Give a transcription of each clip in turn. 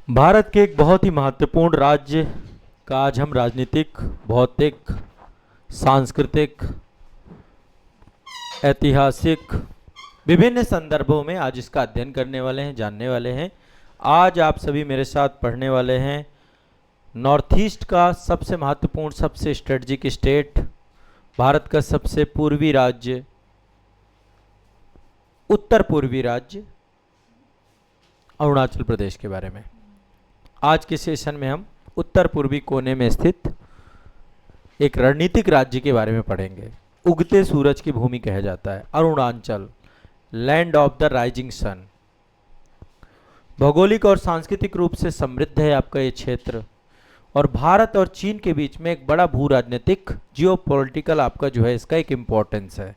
भारत के एक बहुत ही महत्वपूर्ण राज्य का आज हम राजनीतिक, भौतिक, सांस्कृतिक, ऐतिहासिक विभिन्न संदर्भों में आज इसका अध्ययन करने वाले हैं, जानने वाले हैं। आज आप सभी मेरे साथ पढ़ने वाले हैं नॉर्थ ईस्ट का सबसे महत्वपूर्ण, सबसे स्ट्रेटजिक स्टेट, भारत का सबसे पूर्वी राज्य, उत्तर पूर्वी राज्य अरुणाचल प्रदेश के बारे में। आज के सेशन में हम उत्तर पूर्वी कोने में स्थित एक रणनीतिक राज्य के बारे में पढ़ेंगे। उगते सूरज की भूमि कहा जाता है Arunachal, land of the rising sun. भौगोलिक और सांस्कृतिक रूप से समृद्ध है आपका ये क्षेत्र, और भारत और चीन के बीच में एक बड़ा भू राजनीतिक, जियोपॉलिटिकल आपका जो है इसका एक इम्पोर्टेंस है।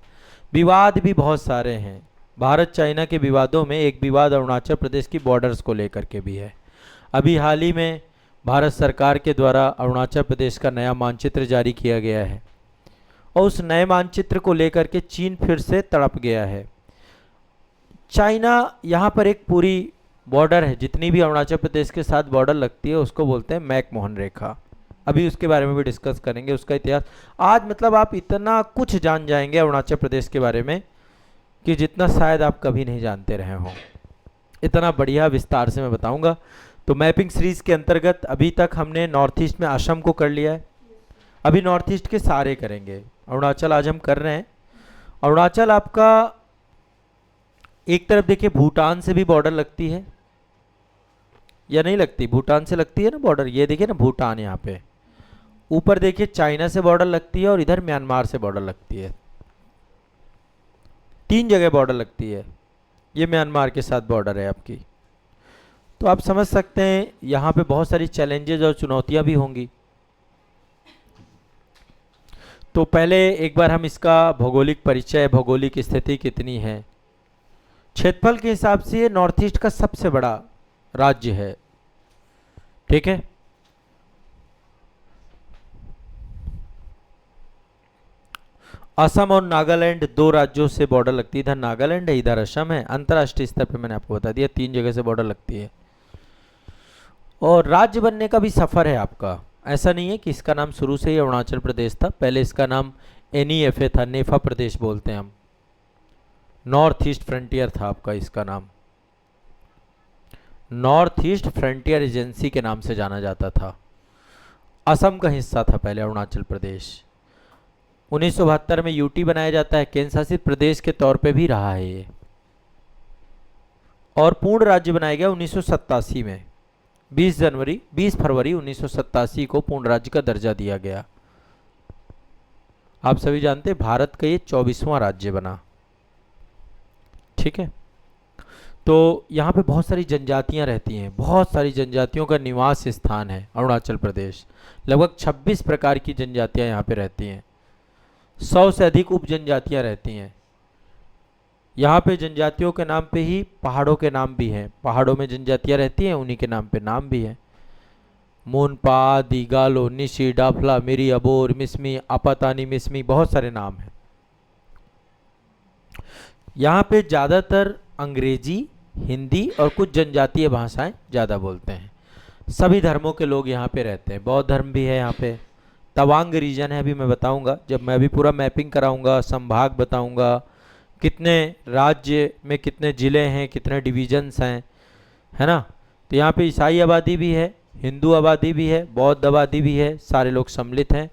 विवाद भी बहुत सारे हैं। भारत चाइना के विवादों में एक विवाद अरुणाचल प्रदेश की बॉर्डर्स को लेकर के भी है। अभी हाल ही में भारत सरकार के द्वारा अरुणाचल प्रदेश का नया मानचित्र जारी किया गया है, और उस नए मानचित्र को लेकर के चीन फिर से तड़प गया है। चाइना यहाँ पर एक पूरी बॉर्डर है, जितनी भी अरुणाचल प्रदेश के साथ बॉर्डर लगती है उसको बोलते हैं मैकमोहन रेखा। अभी उसके बारे में भी डिस्कस करेंगे, उसका इतिहास। आज मतलब आप इतना कुछ जान जाएंगे अरुणाचल प्रदेश के बारे में कि जितना शायद आप कभी नहीं जानते रहे हों। इतना बढ़िया विस्तार से मैं बताऊंगा। तो मैपिंग सीरीज के अंतर्गत अभी तक हमने नॉर्थ ईस्ट में असम को कर लिया है, अभी नॉर्थ ईस्ट के सारे करेंगे। अरुणाचल आज हम कर रहे हैं। अरुणाचल आपका एक तरफ देखिए भूटान से भी बॉर्डर लगती है या नहीं लगती? भूटान से लगती है ना बॉर्डर, ये देखिए ना भूटान, यहाँ पे ऊपर देखिए चाइना से बॉर्डर लगती है, और इधर म्यांमार से बॉर्डर लगती है। 3 जगह बॉर्डर लगती है। ये म्यांमार के साथ बॉर्डर है आपकी। तो आप समझ सकते हैं यहाँ पे बहुत सारी चैलेंजेस और चुनौतियां भी होंगी। तो पहले एक बार हम इसका भौगोलिक परिचय, भौगोलिक स्थिति कितनी है। क्षेत्रफल के हिसाब से ये नॉर्थ ईस्ट का सबसे बड़ा राज्य है, ठीक है। असम और नागालैंड 2 राज्यों से बॉर्डर लगती है। इधर नागालैंड है, इधर असम है। अंतर्राष्ट्रीय स्तर पर मैंने आपको बता दिया 3 जगह से बॉर्डर लगती है। और राज्य बनने का भी सफ़र है आपका। ऐसा नहीं है कि इसका नाम शुरू से ही अरुणाचल प्रदेश था। पहले इसका नाम NEFA था, नेफा प्रदेश बोलते हैं हम। नॉर्थ ईस्ट फ्रंटियर था आपका, इसका नाम नॉर्थ ईस्ट फ्रंटियर एजेंसी के नाम से जाना जाता था। असम का हिस्सा था पहले अरुणाचल प्रदेश। 1972 में यूटी बनाया जाता है, केंद्र शासित प्रदेश के तौर पे भी रहा है ये, और पूर्ण राज्य बनाया गया 1987 में। 20 फरवरी 1987 को पूर्ण राज्य का दर्जा दिया गया। आप सभी जानते हैं भारत का ये 24वां राज्य बना, ठीक है। तो यहाँ पे बहुत सारी जनजातियाँ रहती हैं, बहुत सारी जनजातियों का निवास स्थान है अरुणाचल प्रदेश। लगभग 26 प्रकार की जनजातियाँ यहाँ पे रहती हैं। 100 से अधिक उप जनजातियाँ रहती हैं। यहाँ पे जनजातियों के नाम पे ही पहाड़ों के नाम भी हैं। पहाड़ों में जनजातियाँ रहती हैं, उन्हीं के नाम पे नाम भी हैं। मोनपा, दिगालो, निशी, डाफला, मिरी, अबोर, मिसमी, आपातानी, मिसमी, बहुत सारे नाम हैं। यहाँ पे ज़्यादातर अंग्रेजी, हिंदी और कुछ जनजातीय भाषाएं ज़्यादा बोलते हैं। सभी धर्मों के लोग यहाँ पे रहते हैं। बौद्ध धर्म भी है यहाँ पे। तवांग रीजन है, अभी मैं बताऊंगा जब मैं अभी पूरा मैपिंग कराऊंगा, संभाग बताऊंगा, कितने राज्य में कितने ज़िले हैं, कितने डिवीजन्स हैं, है ना। तो यहाँ पे ईसाई आबादी भी है, हिंदू आबादी भी है, बौद्ध आबादी भी है, सारे लोग सम्मिलित हैं।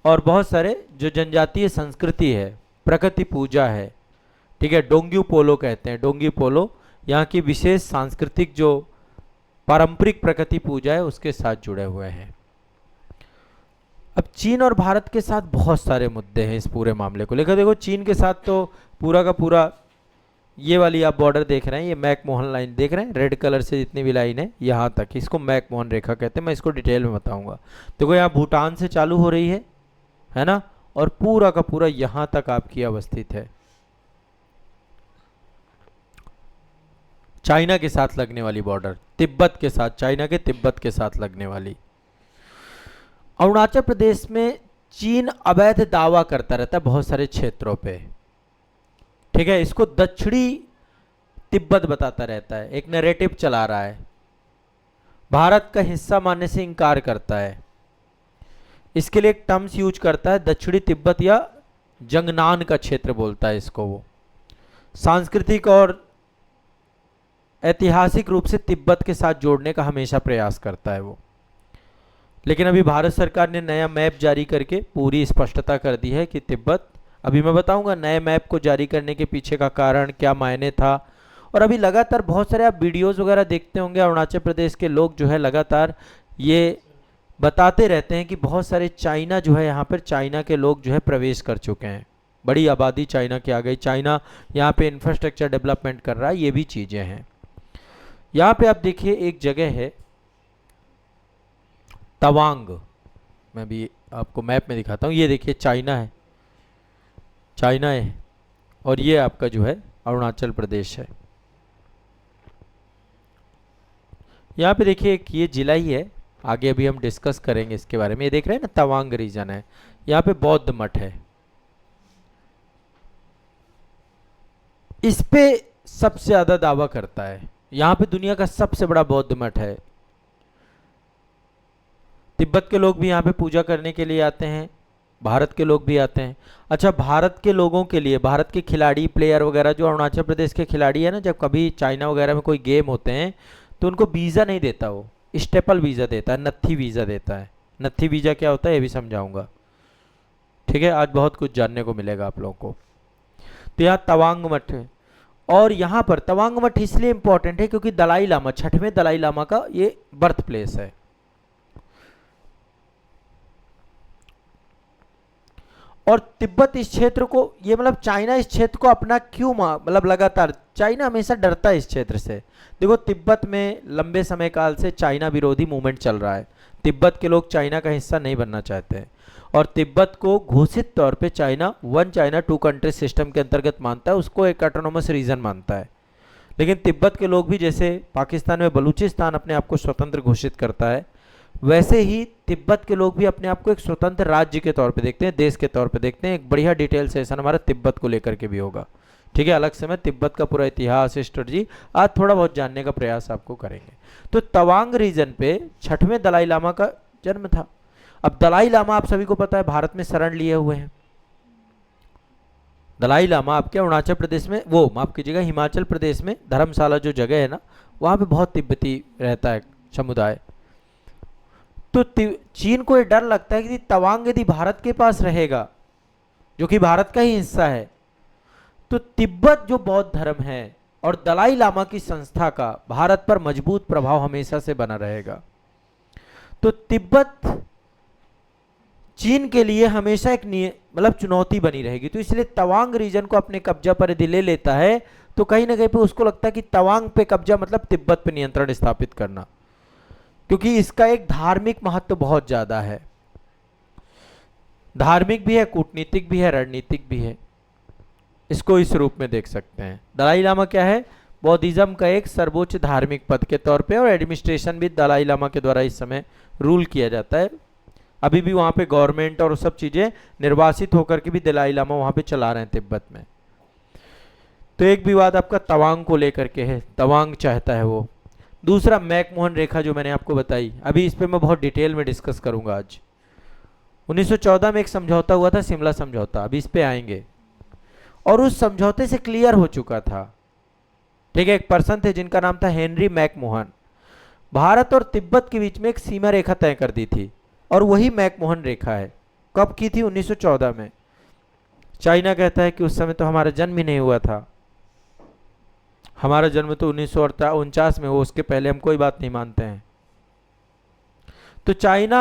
और बहुत सारे जो जनजातीय संस्कृति है, प्रकृति पूजा है, ठीक है। डोंग्यू पोलो कहते हैं, डोंगी पोलो यहाँ की विशेष सांस्कृतिक जो पारंपरिक प्रकृति पूजा है उसके साथ जुड़े हुए हैं। अब चीन और भारत के साथ बहुत सारे मुद्दे हैं इस पूरे मामले को लेकर। देखो चीन के साथ तो पूरा का पूरा ये वाली आप बॉर्डर देख रहे हैं, ये मैकमोहन लाइन देख रहे हैं, रेड कलर से जितनी भी लाइन है यहाँ तक, इसको मैकमोहन रेखा कहते हैं। मैं इसको डिटेल में बताऊंगा। देखो यहाँ भूटान से चालू हो रही है ना, और पूरा का पूरा यहाँ तक आपकी अवस्थित है। चाइना के साथ लगने वाली बॉर्डर, तिब्बत के साथ, चाइना के तिब्बत के साथ लगने वाली। अरुणाचल प्रदेश में चीन अवैध दावा करता रहता है बहुत सारे क्षेत्रों पे, ठीक है। इसको दक्षिणी तिब्बत बताता रहता है, एक नैरेटिव चला रहा है। भारत का हिस्सा मानने से इनकार करता है। इसके लिए एक टर्म्स यूज करता है, दक्षिणी तिब्बत या जंगनान का क्षेत्र बोलता है इसको वो। सांस्कृतिक और ऐतिहासिक रूप से तिब्बत के साथ जोड़ने का हमेशा प्रयास करता है वो। लेकिन अभी भारत सरकार ने नया मैप जारी करके पूरी स्पष्टता कर दी है कि तिब्बत, अभी मैं बताऊंगा नए मैप को जारी करने के पीछे का कारण क्या मायने था। और अभी लगातार बहुत सारे आप वीडियोस वगैरह देखते होंगे, अरुणाचल प्रदेश के लोग जो है लगातार ये बताते रहते हैं कि बहुत सारे चाइना जो है यहाँ पर चाइना के लोग जो है प्रवेश कर चुके हैं, बड़ी आबादी चाइना की आ गई, चाइना यहाँ पे इंफ्रास्ट्रक्चर डेवलपमेंट कर रहा है, ये भी चीज़ें हैं। यहाँ पे आप देखिए एक जगह है तवांग, मैं भी आपको मैप में दिखाता हूँ, ये देखिए चाइना है, चाइना है, और ये आपका जो है अरुणाचल प्रदेश है। यहाँ पे देखिए एक ये जिला ही है, आगे अभी हम डिस्कस करेंगे इसके बारे में। ये देख रहे हैं ना तवांग रीजन है, यहाँ पे बौद्ध मठ है, इस पे सबसे ज्यादा दावा करता है, यहाँ पे दुनिया का सबसे बड़ा बौद्ध मठ है। तिब्बत के लोग भी यहाँ पे पूजा करने के लिए आते हैं, भारत के लोग भी आते हैं। अच्छा, भारत के लोगों के लिए, भारत के खिलाड़ी प्लेयर वगैरह जो अरुणाचल प्रदेश के खिलाड़ी है ना, जब कभी चाइना वगैरह में कोई गेम होते हैं तो उनको वीज़ा नहीं देता, वो स्टेपल वीज़ा देता है, नत्थी वीज़ा देता है। नत्थी वीज़ा क्या होता है ये भी समझाऊंगा, ठीक है, आज बहुत कुछ जानने को मिलेगा आप लोगों को। तो यहाँ तवांग मठ है, और यहाँ पर तवांग मठ इसलिए इंपॉर्टेंट है क्योंकि दलाई लामा, छठवें दलाई लामा का ये बर्थ प्लेस है। और तिब्बत इस क्षेत्र को, ये मतलब चाइना इस क्षेत्र को अपना क्यों मतलब लगातार चाइना हमेशा डरता है इस क्षेत्र से। देखो तिब्बत में लंबे समय काल से चाइना विरोधी मूवमेंट चल रहा है, तिब्बत के लोग चाइना का हिस्सा नहीं बनना चाहते हैं, और तिब्बत को घोषित तौर पे China one China two country system के अंतर्गत मानता है, उसको एक ऑटोनोमस रीजन मानता है। लेकिन तिब्बत के लोग भी, जैसे पाकिस्तान में बलूचिस्तान अपने आप को स्वतंत्र घोषित करता है, वैसे ही तिब्बत के लोग भी अपने आप को एक स्वतंत्र राज्य के तौर पे देखते हैं, देश के तौर पे देखते हैं। एक बढ़िया डिटेल सेशन हमारा तिब्बत को लेकर के भी होगा, ठीक है, अलग से मैं तिब्बत का पूरा इतिहास, स्ट्रेटजी आज थोड़ा बहुत जानने का प्रयास आपको करेंगे। तो तवांग रीजन पे छठवें दलाई लामा का जन्म था। अब दलाई लामा आप सभी को पता है भारत में शरण लिए हुए हैं। दलाई लामा आपके अरुणाचल प्रदेश में, वो माफ कीजिएगा हिमाचल प्रदेश में धर्मशाला जो जगह है ना, वहाँ पे बहुत तिब्बती रहता है समुदाय। तो चीन को ये डर लगता है कि तवांग यदि भारत के पास रहेगा, जो कि भारत का ही हिस्सा है, तो तिब्बत जो बौद्ध धर्म है और दलाई लामा की संस्था का भारत पर मजबूत प्रभाव हमेशा से बना रहेगा। तो तिब्बत चीन के लिए हमेशा एक मतलब चुनौती बनी रहेगी। तो इसलिए तवांग रीजन को अपने कब्जा पर यदि ले लेता है तो कहीं ना कहीं पे उसको लगता है कि तवांग पे कब्जा मतलब तिब्बत पे नियंत्रण स्थापित करना, क्योंकि इसका एक धार्मिक महत्व बहुत ज्यादा है, धार्मिक भी है, कूटनीतिक भी है, रणनीतिक भी है। इसको इस रूप में देख सकते हैं। दलाई लामा क्या है? बौद्धिज्म का एक सर्वोच्च धार्मिक पद के तौर पे, और एडमिनिस्ट्रेशन भी दलाई लामा के द्वारा इस समय रूल किया जाता है। अभी भी वहाँ पे गवर्नमेंट और सब चीज़ें निर्वासित होकर के भी दलाई लामा वहाँ पे चला रहे हैं तिब्बत में। तो एक विवाद आपका तवांग को लेकर के है, तवांग चाहता है वो। दूसरा मैकमोहन रेखा जो मैंने आपको बताई, अभी इस पर मैं बहुत डिटेल में डिस्कस करूंगा आज। 1914 में एक समझौता हुआ था, शिमला समझौता, अभी इस पे आएंगे। और उस समझौते से क्लियर हो चुका था, ठीक है, एक पर्सन थे जिनका नाम था हेनरी मैकमोहन। भारत और तिब्बत के बीच में एक सीमा रेखा तय कर दी थी, और वही मैकमोहन रेखा है। कब की थी? 1914 में। चाइना कहता है कि उस समय तो हमारा जन्म ही नहीं हुआ था, हमारा जन्म तो 1949 में हुआ, उसके पहले हम कोई बात नहीं मानते हैं। तो चाइना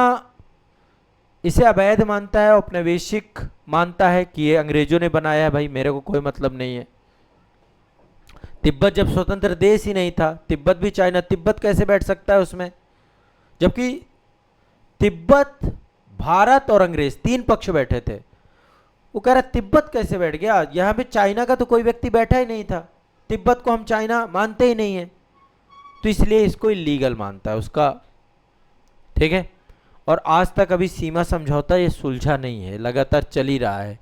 इसे अवैध मानता है, औपनिवेशिक मानता है कि ये अंग्रेजों ने बनाया है, भाई मेरे को कोई मतलब नहीं है। तिब्बत जब स्वतंत्र देश ही नहीं था, तिब्बत भी चाइना, तिब्बत कैसे बैठ सकता है उसमें? जबकि तिब्बत, भारत और अंग्रेज तीन पक्ष बैठे थे। वो कह रहा तिब्बत कैसे बैठ गया? यहाँ पे चाइना का तो कोई व्यक्ति बैठा ही नहीं था, तिब्बत को हम चाइना मानते ही नहीं है, तो इसलिए इसको इलीगल मानता है उसका, ठीक है। और आज तक अभी सीमा समझौता ये सुलझा नहीं है, लगातार चल ही रहा है,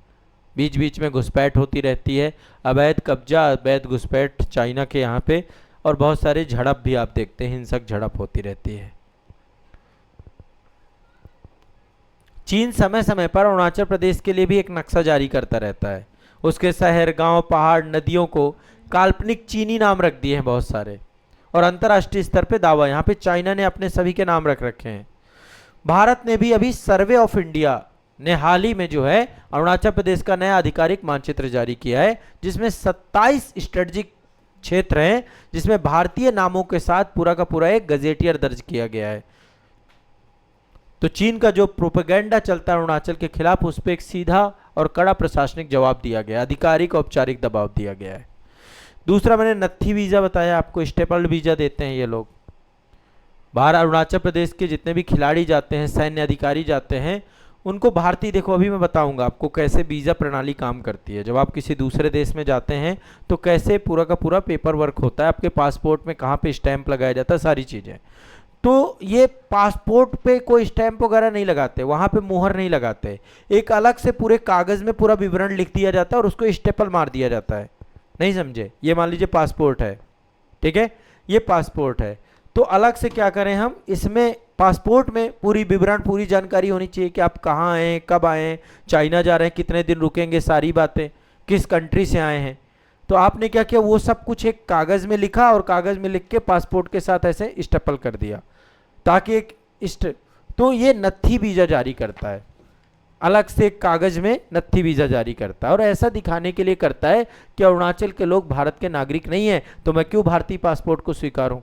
बीच बीच में घुसपैठ होती रहती है, अवैध कब्जा, अवैध घुसपैठ चाइना के यहाँ पे, और बहुत सारे झड़प भी आप देखते हैं, हिंसक झड़प होती रहती है। चीन समय समय पर अरुणाचल प्रदेश के लिए भी एक नक्शा जारी करता रहता है। उसके शहर, गांव, पहाड़, नदियों को काल्पनिक चीनी नाम रख दिए हैं बहुत सारे, और अंतर्राष्ट्रीय स्तर पे दावा, यहाँ पे चाइना ने अपने सभी के नाम रख रखे हैं। भारत ने भी अभी सर्वे ऑफ इंडिया ने हाल ही में जो है अरुणाचल प्रदेश का नया आधिकारिक मानचित्र जारी किया है, जिसमें 27 स्ट्रेटेजिक क्षेत्र हैं, जिसमें भारतीय नामों के साथ पूरा का पूरा एक गजेटियर दर्ज किया गया है। तो चीन का जो प्रोपेगेंडा चलता है अरुणाचल के खिलाफ, उस पर एक सीधा और कड़ा प्रशासनिक जवाब दिया गया, आधिकारिक औपचारिक दबाव दिया गया है। दूसरा मैंने नत्थी वीजा बताया आपको, स्टेपल्ड वीजा देते हैं ये लोग। बाहर अरुणाचल प्रदेश के जितने भी खिलाड़ी जाते हैं, सैन्य अधिकारी जाते हैं, उनको भारतीय, देखो अभी मैं बताऊंगा आपको कैसे वीज़ा प्रणाली काम करती है। जब आप किसी दूसरे देश में जाते हैं तो कैसे पूरा का पूरा पेपर वर्क होता है, आपके पासपोर्ट में कहाँ पे स्टैंप लगाया जाता है, सारी चीज़ें। तो ये पासपोर्ट पे कोई स्टैंप वगैरह नहीं लगाते, वहाँ पे मुहर नहीं लगाते, एक अलग से पूरे कागज़ में पूरा विवरण लिख दिया जाता है और उसको स्टेपल मार दिया जाता है। नहीं समझे? ये मान लीजिए पासपोर्ट है, ठीक है, ये पासपोर्ट है, तो अलग से क्या करें हम, इसमें पासपोर्ट में पूरी विवरण, पूरी जानकारी होनी चाहिए कि आप कहाँ आए, कब आए, चाइना जा रहे हैं, कितने दिन रुकेंगे, सारी बातें, किस कंट्री से आए हैं। तो आपने क्या किया, वो सब कुछ एक कागज़ में लिखा और कागज़ में लिख के पासपोर्ट के साथ ऐसे स्टेपल कर दिया, ताकि एक तो ये नत्थी वीज़ा जारी करता है, अलग से एक कागज़ में नत्थी वीज़ा जारी करता है, और ऐसा दिखाने के लिए करता है कि अरुणाचल के लोग भारत के नागरिक नहीं हैं, तो मैं क्यों भारतीय पासपोर्ट को स्वीकारूं,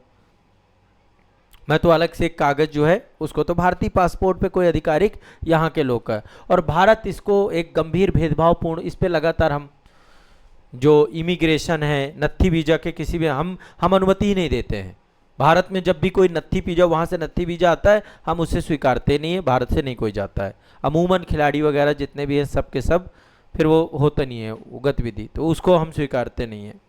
मैं तो अलग से एक कागज़ जो है उसको, तो भारतीय पासपोर्ट पे कोई आधिकारिक यहाँ के लोग का। और भारत इसको एक गंभीर भेदभावपूर्ण, इस पे लगातार हम जो इमिग्रेशन है, नत्थी वीज़ा के किसी भी हम अनुमति ही नहीं देते हैं। भारत में जब भी कोई नत्थी वीज़ा, वहाँ से नत्थी वीज़ा आता है, हम उसे स्वीकारते नहीं है, भारत से नहीं कोई जाता है। अमूमन खिलाड़ी वगैरह जितने भी हैं सब के सब, फिर वो होता नहीं है वो गतिविधि, तो उसको हम स्वीकारते नहीं है।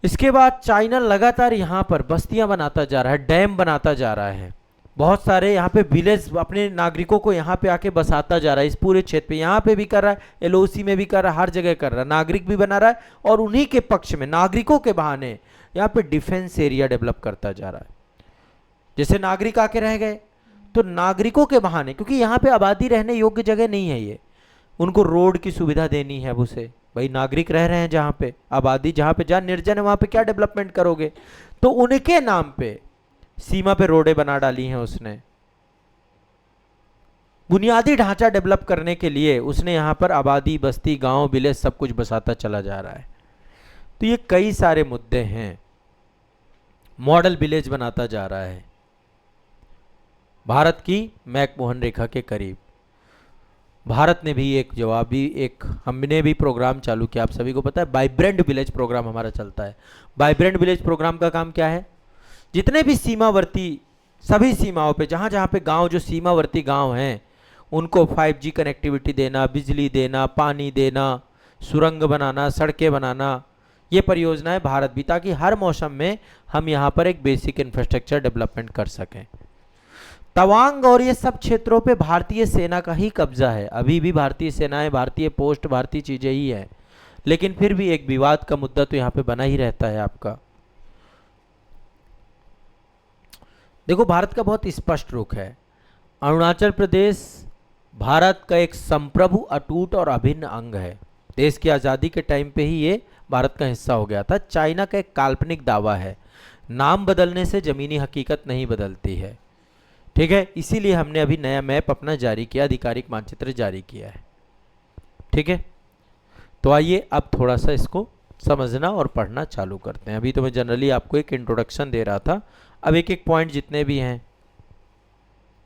इसके बाद चाइना लगातार यहाँ पर बस्तियाँ बनाता जा रहा है, डैम बनाता जा रहा है, बहुत सारे यहाँ पे विलेज अपने नागरिकों को यहाँ पे आके बसाता जा रहा है, इस पूरे क्षेत्र पे, यहाँ पे भी कर रहा है, एलओसी में भी कर रहा है, हर जगह कर रहा है, नागरिक भी बना रहा है, और उन्हीं के पक्ष में नागरिकों के बहाने यहाँ पे डिफेंस एरिया डेवलप करता जा रहा है। जैसे नागरिक आके रह गए, तो नागरिकों के बहाने, क्योंकि यहाँ पे आबादी रहने योग्य जगह नहीं है, ये उनको रोड की सुविधा देनी है, उसे भाई नागरिक रह रहे हैं जहाँ पे, आबादी जहाँ पे जहाँ निर्जन है वहाँ पे क्या डेवलपमेंट करोगे, तो उनके नाम पे सीमा पे रोडें बना डाली हैं उसने, बुनियादी ढांचा डेवलप करने के लिए उसने यहाँ पर आबादी, बस्ती, गांव, विलेज सब कुछ बसाता चला जा रहा है। तो ये कई सारे मुद्दे हैं, मॉडल विलेज बनाता जा रहा है भारत की मैकमोहन रेखा के करीब। भारत ने भी एक जवाबी, एक हमने भी प्रोग्राम चालू किया, आप सभी को पता है वाइब्रेंट विलेज प्रोग्राम हमारा चलता है। वाइब्रेंट विलेज प्रोग्राम का काम क्या है, जितने भी सीमावर्ती, सभी सीमाओं पे जहाँ जहाँ पे गांव, जो सीमावर्ती गांव हैं, उनको 5G कनेक्टिविटी देना, बिजली देना, पानी देना, सुरंग बनाना, सड़कें बनाना, ये परियोजनाएं भारत भी, ताकि हर मौसम में हम यहाँ पर एक बेसिक इंफ्रास्ट्रक्चर डेवलपमेंट कर सकें। तवांग और ये सब क्षेत्रों पे भारतीय सेना का ही कब्जा है, अभी भी भारतीय सेनाएं, भारतीय पोस्ट, भारतीय चीजें ही है, लेकिन फिर भी एक विवाद का मुद्दा तो यहाँ पे बना ही रहता है आपका। देखो भारत का बहुत स्पष्ट रुख है, अरुणाचल प्रदेश भारत का एक संप्रभु, अटूट और अभिन्न अंग है। देश की आज़ादी के टाइम पे ही ये भारत का हिस्सा हो गया था। चाइना का एक काल्पनिक दावा है, नाम बदलने से ज़मीनी हकीकत नहीं बदलती है, ठीक है, इसीलिए हमने अभी नया मैप अपना जारी किया, आधिकारिक मानचित्र जारी किया है, ठीक है। तो आइए अब थोड़ा सा इसको समझना और पढ़ना चालू करते हैं। अभी तो मैं जनरली आपको एक इंट्रोडक्शन दे रहा था, अब एक एक पॉइंट जितने भी हैं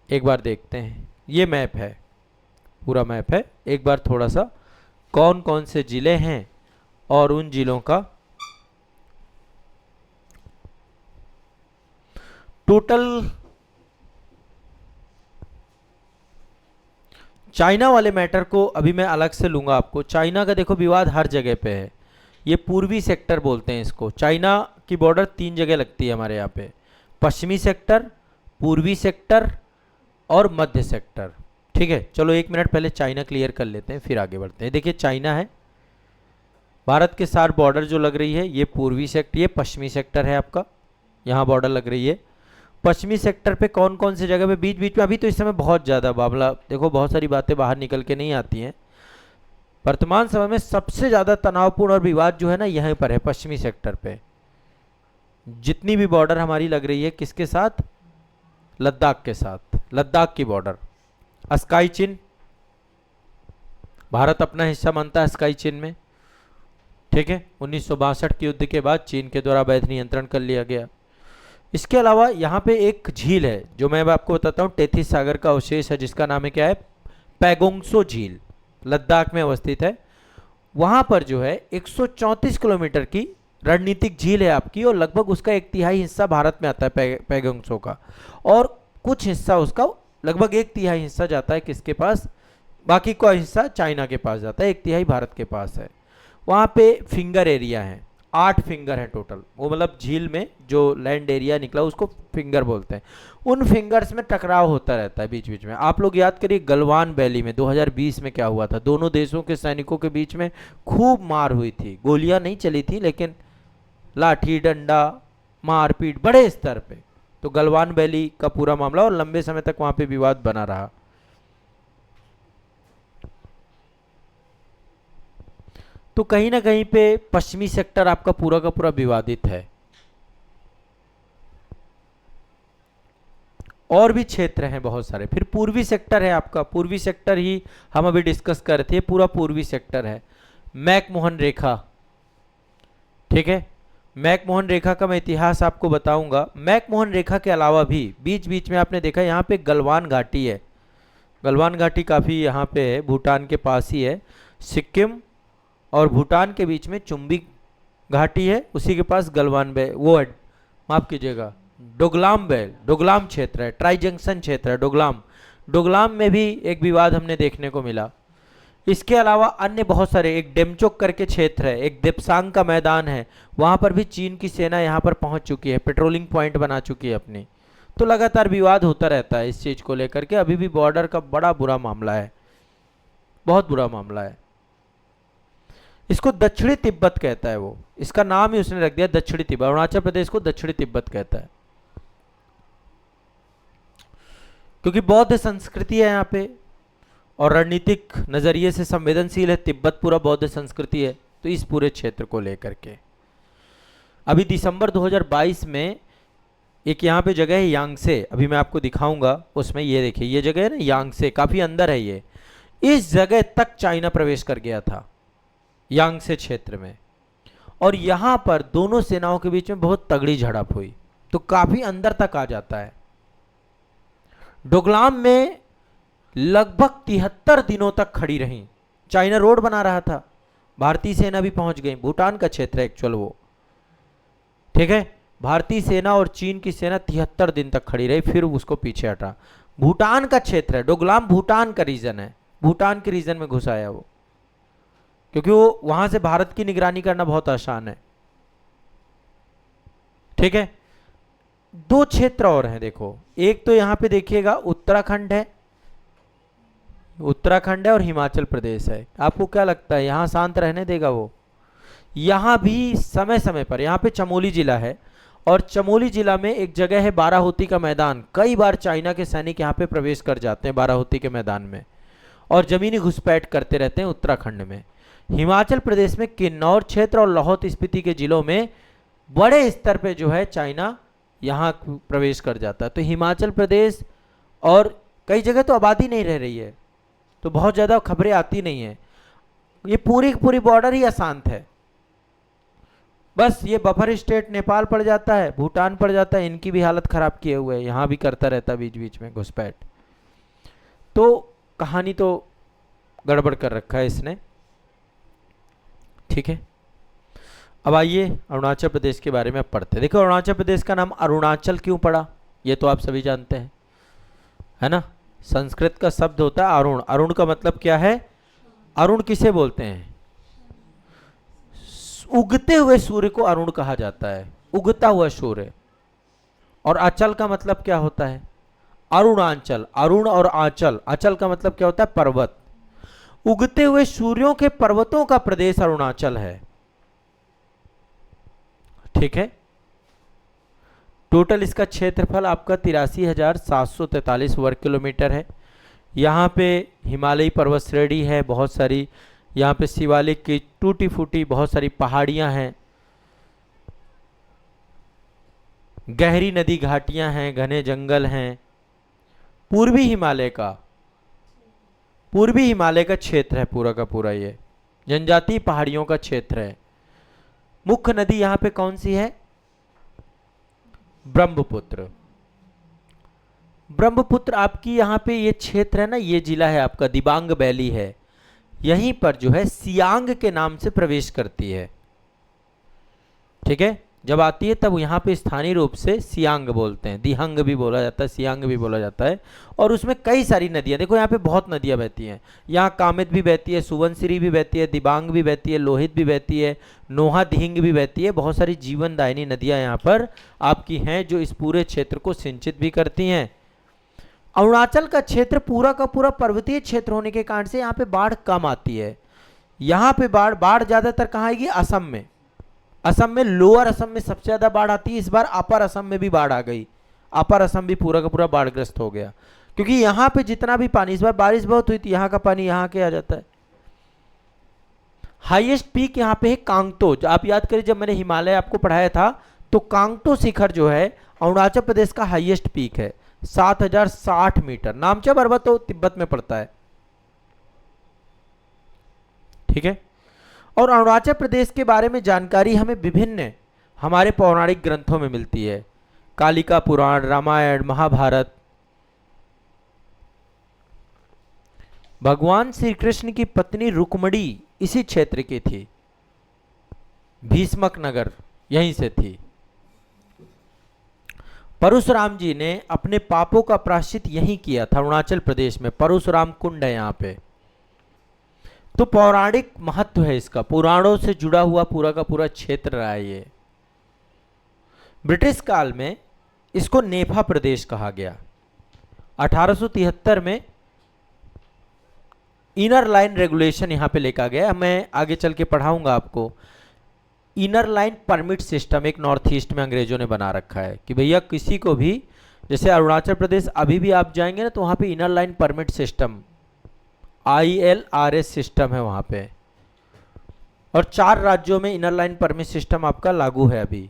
एक बार देखते हैं। ये मैप है, पूरा मैप है, एक बार थोड़ा सा कौन कौन से ज़िले हैं और उन ज़िलों का टोटल। चाइना वाले मैटर को अभी मैं अलग से लूँगा आपको। चाइना का देखो विवाद हर जगह पे है, ये पूर्वी सेक्टर बोलते हैं इसको। चाइना की बॉर्डर 3 जगह लगती है हमारे यहाँ पे, पश्चिमी सेक्टर, पूर्वी सेक्टर और मध्य सेक्टर, ठीक है। चलो 1 मिनट पहले चाइना क्लियर कर लेते हैं, फिर आगे बढ़ते हैं। देखिए चाइना है, भारत के साथ बॉर्डर जो लग रही है ये पूर्वी सेक्टर, ये पश्चिमी सेक्टर है आपका, यहाँ बॉर्डर लग रही है। पश्चिमी सेक्टर पे कौन कौन सी जगह पे बीच बीच में, अभी तो इस समय बहुत ज़्यादा बाबला, देखो बहुत सारी बातें बाहर निकल के नहीं आती हैं। वर्तमान समय में सबसे ज़्यादा तनावपूर्ण और विवाद जो है ना यहीं पर है, पश्चिमी सेक्टर पे। जितनी भी बॉर्डर हमारी लग रही है किसके साथ, लद्दाख के साथ, लद्दाख की बॉर्डर, स्काई चिन्ह, भारत अपना हिस्सा मानता है स्काई चिन्ह में, ठीक है। 1962 के युद्ध के बाद चीन के द्वारा अवैध नियंत्रण कर लिया गया। इसके अलावा यहाँ पे एक झील है जो मैं अब आपको बताता हूँ, टेथिस सागर का अवशेष है जिसका नाम है क्या है, पैगोंगसो झील, लद्दाख में अवस्थित है। वहाँ पर जो है 134 किलोमीटर की रणनीतिक झील है आपकी, और लगभग उसका 1/3 हिस्सा भारत में आता है पैगोंगसो का, और कुछ हिस्सा उसका लगभग 1/3 हिस्सा जाता है किसके पास, बाकी का हिस्सा चाइना के पास जाता है, 1/3 भारत के पास है। वहाँ पे फिंगर एरिया है, 8 फिंगर है टोटल, वो मतलब झील में जो लैंड एरिया निकला उसको फिंगर बोलते हैं। उन फिंगर्स में टकराव होता रहता है बीच बीच में। आप लोग याद करिए गलवान वैली में 2020 में क्या हुआ था, दोनों देशों के सैनिकों के बीच में खूब मार हुई थी, गोलियां नहीं चली थी लेकिन लाठी डंडा मारपीट बड़े स्तर पे। तो गलवान वैली का पूरा मामला, और लंबे समय तक वहां पे विवाद बना रहा। तो कहीं ना कहीं पे पश्चिमी सेक्टर आपका पूरा का पूरा विवादित है। और भी क्षेत्र हैं बहुत सारे। फिर पूर्वी सेक्टर है आपका, पूर्वी सेक्टर ही हम अभी डिस्कस कर रहे थे, पूरा पूर्वी सेक्टर है। मैकमोहन रेखा, ठीक है, मैकमोहन रेखा का मैं इतिहास आपको बताऊंगा। मैकमोहन रेखा के अलावा भी बीच बीच में आपने देखा यहाँ पे गलवान घाटी है, गलवान घाटी काफ़ी यहाँ पे है, भूटान के पास ही है। सिक्किम और भूटान के बीच में चुम्बी घाटी है, उसी के पास गलवान बे वो है, माफ कीजिएगा, डोगलाम बेल, डोगलाम क्षेत्र है, ट्राई जंक्शन क्षेत्र है डोगलाम। डोगलाम में भी एक विवाद हमने देखने को मिला। इसके अलावा अन्य बहुत सारे, एक डेमचोक करके क्षेत्र है, एक देपसांग का मैदान है, वहां पर भी चीन की सेना यहां पर पहुंच चुकी है, पेट्रोलिंग पॉइंट बना चुकी है अपनी। तो लगातार विवाद होता रहता है इस चीज को लेकर के। अभी भी बॉर्डर का बड़ा बुरा मामला है, बहुत बुरा मामला है। इसको दक्षिणी तिब्बत कहता है वो, इसका नाम ही उसने रख दिया दक्षिणी तिब्बत। अरुणाचल प्रदेश को दक्षिणी तिब्बत कहता है क्योंकि बौद्ध संस्कृति है यहाँ पे, और रणनीतिक नजरिए से संवेदनशील है। तिब्बत पूरा बौद्ध संस्कृति है, तो इस पूरे क्षेत्र को लेकर के अभी दिसंबर 2022 में एक यहाँ पे जगह है यांगसे, अभी मैं आपको दिखाऊंगा। उसमें ये देखिए, ये जगह है ना यांगसे, काफी अंदर है ये। इस जगह तक चाइना प्रवेश कर गया था, यांगसे क्षेत्र में, और यहां पर दोनों सेनाओं के बीच में बहुत तगड़ी झड़प हुई, तो काफी अंदर तक आ जाता है। डोगलाम में लगभग 73 दिनों तक खड़ी रही, चाइना रोड बना रहा था, भारतीय सेना भी पहुंच गई। भूटान का क्षेत्र है एक्चुअल वो, ठीक है। भारतीय सेना और चीन की सेना 73 दिन तक खड़ी रही, फिर उसको पीछे हटा। भूटान का क्षेत्र है डोगलाम, भूटान का रीजन है, भूटान के रीजन में घुस आया वो, क्योंकि वो वहां से भारत की निगरानी करना बहुत आसान है, ठीक है। 2 क्षेत्र और हैं देखो, एक तो यहां पे देखिएगा उत्तराखंड है, उत्तराखंड है और हिमाचल प्रदेश है। आपको क्या लगता है यहां शांत रहने देगा वो? यहां भी समय समय पर, यहां पे चमोली जिला है, और चमोली जिला में एक जगह है बाराहोती का मैदान। कई बार चाइना के सैनिक यहां पे प्रवेश कर जाते हैं बाराहोती के मैदान में, और जमीनी घुसपैठ करते रहते हैं उत्तराखंड में। हिमाचल प्रदेश में किन्नौर क्षेत्र और लाहौल स्पीति के जिलों में बड़े स्तर पे जो है चाइना यहाँ प्रवेश कर जाता है। तो हिमाचल प्रदेश और कई जगह तो आबादी नहीं रह रही है, तो बहुत ज़्यादा खबरें आती नहीं है। ये पूरी पूरी बॉर्डर ही अशांत है, बस ये बफर स्टेट नेपाल पड़ जाता है, भूटान पड़ जाता है, इनकी भी हालत खराब किए हुए है, यहाँ भी करता रहता है बीच बीच में घुसपैठ। तो कहानी तो गड़बड़ कर रखा है इसने, ठीक है। अब आइए अरुणाचल प्रदेश के बारे में अब पढ़ते हैं। देखो अरुणाचल प्रदेश का नाम अरुणाचल क्यों पड़ा, ये तो आप सभी जानते हैं, है ना। संस्कृत का शब्द होता है अरुण, अरुण का मतलब क्या है, अरुण किसे बोलते हैं, उगते हुए सूर्य को अरुण कहा जाता है, उगता हुआ सूर्य। और अचल का मतलब क्या होता है, अरुणाचल, अरुण और आंचल, अचल का मतलब क्या होता है, पर्वत। उगते हुए सूर्यों के पर्वतों का प्रदेश अरुणाचल है, ठीक है। टोटल इसका क्षेत्रफल आपका 83,743 वर्ग किलोमीटर है। यहाँ पे हिमालयी पर्वत श्रेणी है बहुत सारी, यहाँ पे शिवालिक की टूटी फूटी बहुत सारी पहाड़ियाँ हैं, गहरी नदी घाटियाँ हैं, घने जंगल हैं। पूर्वी हिमालय का क्षेत्र है पूरा का पूरा, ये जनजातीय पहाड़ियों का क्षेत्र है। मुख्य नदी यहाँ पे कौन सी है? ब्रह्मपुत्र। ब्रह्मपुत्र आपकी यहाँ पे ये क्षेत्र है ना, ये जिला है आपका दिबांग वैली है, यहीं पर जो है सियांग के नाम से प्रवेश करती है। ठीक है, जब आती है तब यहाँ पे स्थानीय रूप से सियांग बोलते हैं, दिहंग भी बोला जाता है, सियांग भी बोला जाता है। और उसमें कई सारी नदियाँ, देखो यहाँ पे बहुत नदियाँ बहती हैं। यहाँ कामित भी बहती है, सुवनसिरी भी बहती है, दिबांग भी बहती है, लोहित भी बहती है, नोहा दिहिंग भी बहती है। बहुत सारी जीवनदायिनी नदियाँ यहाँ पर आपकी हैं जो इस पूरे क्षेत्र को सिंचित भी करती हैं। अरुणाचल का क्षेत्र पूरा का पूरा पर्वतीय क्षेत्र होने के कारण से यहाँ पे बाढ़ कम आती है। यहाँ पे बाढ़ ज़्यादातर कहाँ आएगी? असम में। असम में, लोअर असम में सबसे ज़्यादा बाढ़ आती है। इस बार अपर असम में भी बाढ़ आ गई, अपर असम भी पूरा का पूरा बाढ़ग्रस्त हो गया, क्योंकि यहाँ पे जितना भी पानी, इस बार बारिश बहुत हुई थी, यहाँ का पानी यहाँ के आ जाता है। हाईएस्ट पीक यहाँ पे है कांगतो। आप याद करिए जब मैंने हिमालय आपको पढ़ाया था तो कांगतो शिखर जो है अरुणाचल प्रदेश का हाईएस्ट पीक है, 7,060 मीटर। नामचा पर्वत तो तिब्बत में पड़ता है। ठीक है, और अरुणाचल प्रदेश के बारे में जानकारी हमें विभिन्न हमारे पौराणिक ग्रंथों में मिलती है। कालिका पुराण, रामायण, महाभारत। भगवान श्री कृष्ण की पत्नी रुक्मणी इसी क्षेत्र की थी, भीष्मक नगर यहीं से थी। परशुराम जी ने अपने पापों का प्रायश्चित यहीं किया था, अरुणाचल प्रदेश में। परशुराम कुंड है यहाँ पे। तो पौराणिक महत्व है इसका, पुराणों से जुड़ा हुआ पूरा का पूरा क्षेत्र रहा है ये। ब्रिटिश काल में इसको नेफा प्रदेश कहा गया। 1873 में इनर लाइन रेगुलेशन यहाँ पे लेकर गया, मैं आगे चल के पढ़ाऊंगा आपको। इनर लाइन परमिट सिस्टम एक नॉर्थ ईस्ट में अंग्रेजों ने बना रखा है कि भैया किसी को भी, जैसे अरुणाचल प्रदेश अभी भी आप जाएंगे ना तो वहाँ पे inner line permit system ILRS system है वहाँ पे, और 4 राज्यों में इनर लाइन परमिट सिस्टम आपका लागू है अभी।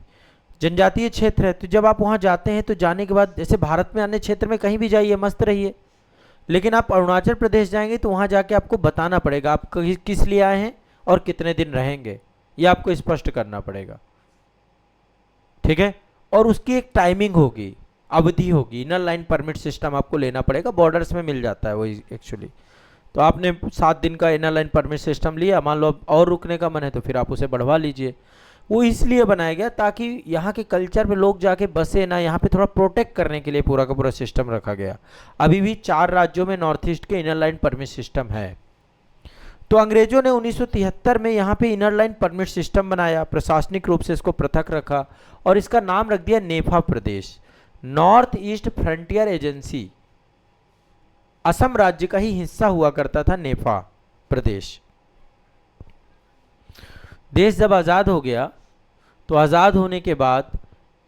जनजातीय क्षेत्र है तो जब आप वहाँ जाते हैं तो जाने के बाद, जैसे भारत में अन्य क्षेत्र में कहीं भी जाइए मस्त रहिए, लेकिन आप अरुणाचल प्रदेश जाएंगे तो वहाँ जाके आपको बताना पड़ेगा आप किस लिए आए हैं और कितने दिन रहेंगे, ये आपको स्पष्ट करना पड़ेगा। ठीक है, और उसकी एक टाइमिंग होगी, अवधि होगी। इनर लाइन परमिट सिस्टम आपको लेना पड़ेगा, बॉर्डर्स में मिल जाता है वो एक्चुअली। तो आपने 7 दिन का इनर लाइन परमिट सिस्टम लिया, मान लो और रुकने का मन है तो फिर आप उसे बढ़वा लीजिए। वो इसलिए बनाया गया ताकि यहाँ के कल्चर पे लोग जाके बसे ना, यहाँ पे थोड़ा प्रोटेक्ट करने के लिए पूरा का पूरा सिस्टम रखा गया। अभी भी 4 राज्यों में नॉर्थ ईस्ट के इनर लाइन परमिट सिस्टम है। तो अंग्रेजों ने 1973 में यहाँ पे इनर लाइन परमिट सिस्टम बनाया, प्रशासनिक रूप से इसको पृथक रखा और इसका नाम रख दिया NEFA Pradesh, North East Frontier Agency. Assam राज्य का ही हिस्सा हुआ करता था नेफा प्रदेश। देश जब आज़ाद हो गया तो आज़ाद होने के बाद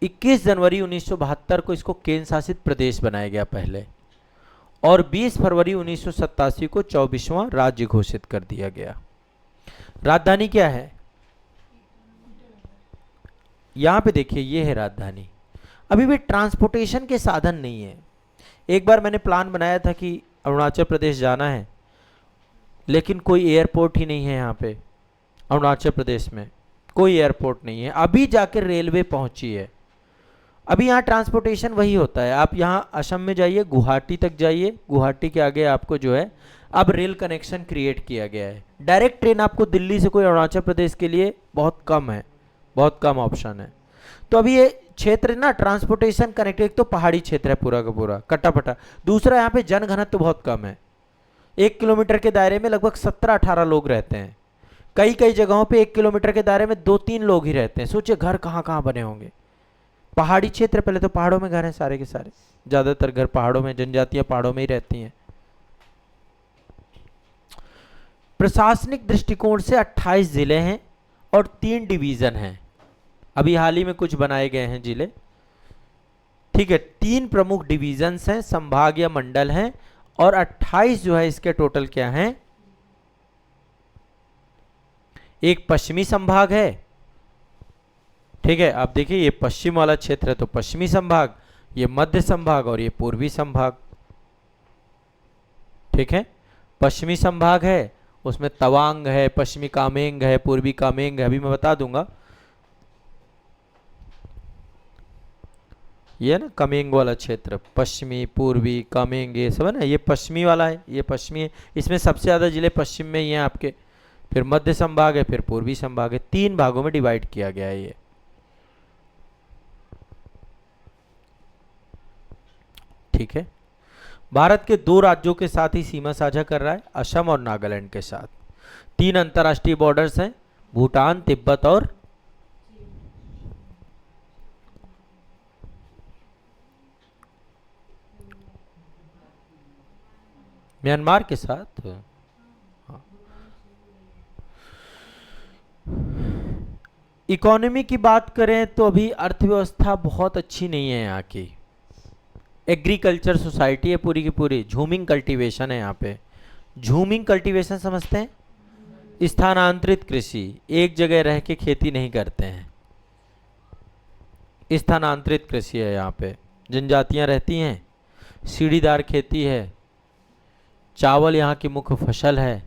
21 जनवरी 1972 को इसको केंद्र शासित प्रदेश बनाया गया पहले, और 20 फरवरी 1987 को 24वां राज्य घोषित कर दिया गया। राजधानी क्या है? यहाँ पे देखिए, ये है राजधानी। अभी भी ट्रांसपोर्टेशन के साधन नहीं है। एक बार मैंने प्लान बनाया था कि अरुणाचल प्रदेश जाना है, लेकिन कोई एयरपोर्ट ही नहीं है यहाँ पे। अरुणाचल प्रदेश में कोई एयरपोर्ट नहीं है। अभी जाकर रेलवे पहुंची है। अभी यहाँ ट्रांसपोर्टेशन वही होता है, आप यहाँ असम में जाइए, गुवाहाटी तक जाइए, गुवाहाटी के आगे आपको जो है अब रेल कनेक्शन क्रिएट किया गया है। डायरेक्ट ट्रेन आपको दिल्ली से कोई अरुणाचल प्रदेश के लिए बहुत कम है, बहुत कम ऑप्शन है। तो अभी ये क्षेत्र ना ट्रांसपोर्टेशन कनेक्ट, एक तो पहाड़ी क्षेत्र है पूरा का पूरा कट्टापट्टा, दूसरा यहाँ पे जनघनत्व तो बहुत कम है। 1 किलोमीटर के दायरे में लगभग 17-18 लोग रहते हैं। कई कई जगहों पे 1 किलोमीटर के दायरे में 2-3 लोग ही रहते हैं। सोचिए घर कहाँ कहाँ बने होंगे। पहाड़ी क्षेत्र, पहले तो पहाड़ों में घर हैं सारे के सारे, ज़्यादातर घर पहाड़ों में, जनजातियाँ पहाड़ों में ही रहती हैं। प्रशासनिक दृष्टिकोण से 28 जिले हैं और 3 डिवीज़न हैं। अभी हाल ही में कुछ बनाए गए हैं जिले। ठीक है, 3 प्रमुख डिवीजन्स हैं, संभाग या मंडल हैं, और 28 जो है इसके टोटल क्या हैं। एक पश्चिमी संभाग है, ठीक है, आप देखिए ये पश्चिम वाला क्षेत्र है तो पश्चिमी संभाग, ये मध्य संभाग और ये पूर्वी संभाग। ठीक है, पश्चिमी संभाग है, उसमें तवांग है, पश्चिमी कामेंग है, पूर्वी कामेंग है, अभी मैं बता दूंगा। ये ना कामेंग वाला क्षेत्र, पश्चिमी पूर्वी कामेंग, ये सब है ना, ये पश्चिमी वाला है, ये पश्चिमी है, इसमें सबसे ज़्यादा जिले पश्चिम में ही हैं आपके। फिर मध्य संभाग है, फिर पूर्वी संभाग है, 3 भागों में डिवाइड किया गया है ये। ठीक है, भारत के 2 राज्यों के साथ ही सीमा साझा कर रहा है, असम और नागालैंड के साथ। 3 अंतर्राष्ट्रीय बॉर्डर्स हैं, भूटान, तिब्बत और म्यांमार के साथ। हाँ। इकोनॉमी की बात करें तो अभी अर्थव्यवस्था बहुत अच्छी नहीं है यहाँ की। एग्रीकल्चर सोसाइटी है पूरी की पूरी, झूमिंग कल्टीवेशन है यहाँ पे। झूमिंग कल्टीवेशन समझते हैं? स्थानांतरित कृषि, एक जगह रह के खेती नहीं करते हैं, स्थानांतरित कृषि है यहाँ पे। जनजातियाँ रहती हैं, सीढ़ीदार खेती है, चावल यहाँ की मुख्य फसल है,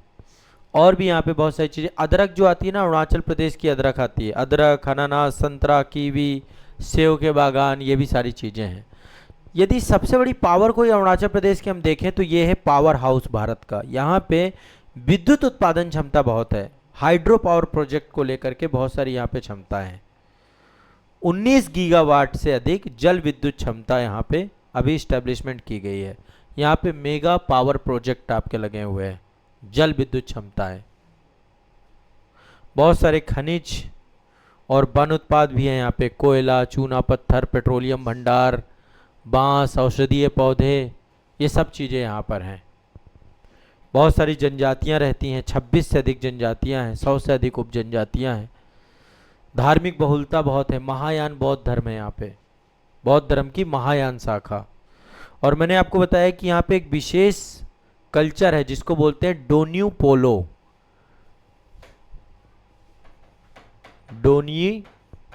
और भी यहाँ पे बहुत सारी चीज़ें। अदरक जो आती है ना, अरुणाचल प्रदेश की अदरक आती है, अदरक, अनानास, संतरा, कीवी, सेव के बागान, ये भी सारी चीज़ें हैं। यदि सबसे बड़ी पावर कोई अरुणाचल प्रदेश की हम देखें तो ये है पावर हाउस भारत का। यहाँ पे विद्युत उत्पादन क्षमता बहुत है, हाइड्रो पावर प्रोजेक्ट को लेकर के बहुत सारी यहाँ पे क्षमता है। 19 गीगावाट से अधिक जल विद्युत क्षमता यहाँ पे अभी इस्टेब्लिशमेंट की गई है। यहाँ पे मेगा पावर प्रोजेक्ट आपके लगे हुए हैं, जल विद्युत क्षमता है। बहुत सारे खनिज और वन उत्पाद भी हैं यहाँ पे, कोयला, चूना पत्थर, पेट्रोलियम भंडार, बांस, औषधीय पौधे, ये सब चीज़ें यहाँ पर हैं। बहुत सारी जनजातियाँ रहती हैं, 26 से अधिक जनजातियाँ हैं, 100 से अधिक उप जनजातियाँ हैं। धार्मिक बहुलता बहुत है, महायान बौद्ध धर्म है यहाँ पे, बौद्ध धर्म की महायान शाखा। और मैंने आपको बताया कि यहाँ पे एक विशेष कल्चर है जिसको बोलते हैं डोन्यू पोलो। डोनी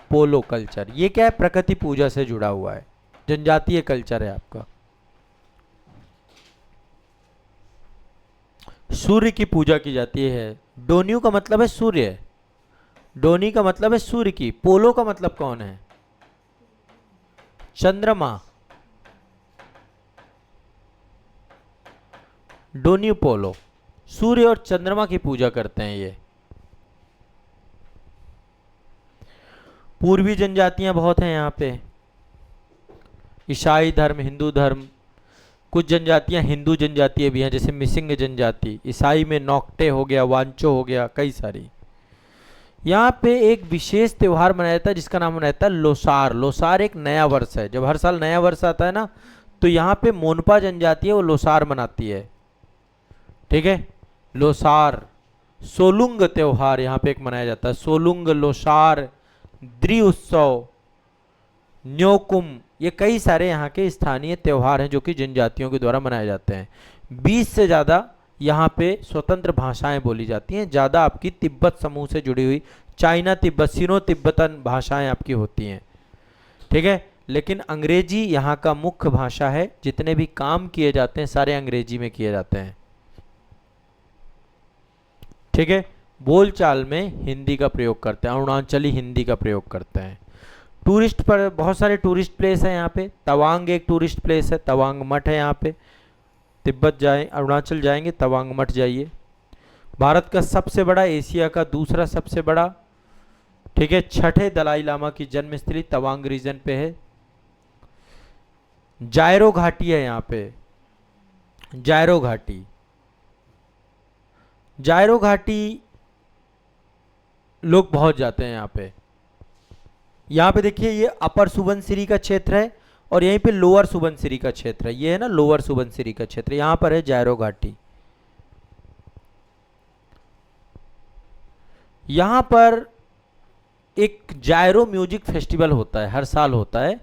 पोलो कल्चर, ये क्या है? प्रकृति पूजा से जुड़ा हुआ है, जनजातीय कल्चर है आपका। सूर्य की पूजा की जाती है। डोन्यू का मतलब है सूर्य, डोनी का मतलब है सूर्य की, पोलो का मतलब कौन है? चंद्रमा। डोन्यू पोलो, सूर्य और चंद्रमा की पूजा करते हैं ये। पूर्वी जनजातियां बहुत हैं यहाँ पे, ईसाई धर्म, हिंदू धर्म, कुछ जनजातियां हिंदू जनजातियां भी हैं, जैसे मिसिंग जनजाति। ईसाई में नौक्टे हो गया, वांचो हो गया, कई सारी। यहाँ पे एक विशेष त्यौहार मनाया जाता है जिसका नाम रहता है लोसार। लोसार एक नया वर्ष है, जब हर साल नया वर्ष आता है ना, तो यहाँ पे मोनपा जनजाति है वो लोसार मनाती है। ठीक है, लोसार। सोलुंग त्यौहार यहाँ पे एक मनाया जाता है, सोलुंग, लोसार, द्रि उत्सव, न्योकुम, ये कई सारे यहाँ के स्थानीय त्यौहार हैं जो कि जनजातियों के द्वारा मनाए जाते हैं। 20 से ज़्यादा यहाँ पे स्वतंत्र भाषाएं बोली जाती हैं, ज़्यादा आपकी तिब्बत समूह से जुड़ी हुई चाइना तिब्बत, सिनो तिब्बतन भाषाएं आपकी होती हैं। ठीक है, लेकिन अंग्रेजी यहाँ का मुख्य भाषा है, जितने भी काम किए जाते हैं सारे अंग्रेजी में किए जाते हैं। ठीक है, बोलचाल में हिंदी का प्रयोग करते हैं, अरुणाचली हिंदी का प्रयोग करते हैं। टूरिस्ट पर बहुत सारे टूरिस्ट प्लेस हैं यहाँ पे। तवांग एक टूरिस्ट प्लेस है, तवांग मठ है यहाँ पे। तिब्बत जाएं, अरुणाचल जाएंगे, तवांग मठ जाइए। भारत का सबसे बड़ा, एशिया का दूसरा सबसे बड़ा, ठीक है, 6ठे दलाई लामा की जन्मस्थली तवांग रीजन पे है। जायरो घाटी है यहाँ पे, जायरो घाटी। जायरो घाटी लोग बहुत जाते हैं यहाँ पे। यहाँ पे देखिए ये अपर सुबनसिरी का क्षेत्र है और यहीं पे लोअर सुबनसिरी का क्षेत्र है। ये है ना लोअर सुबनसिरी का क्षेत्र, यहाँ पर है जायरो घाटी। यहाँ पर एक जायरो म्यूजिक फेस्टिवल होता है, हर साल होता है।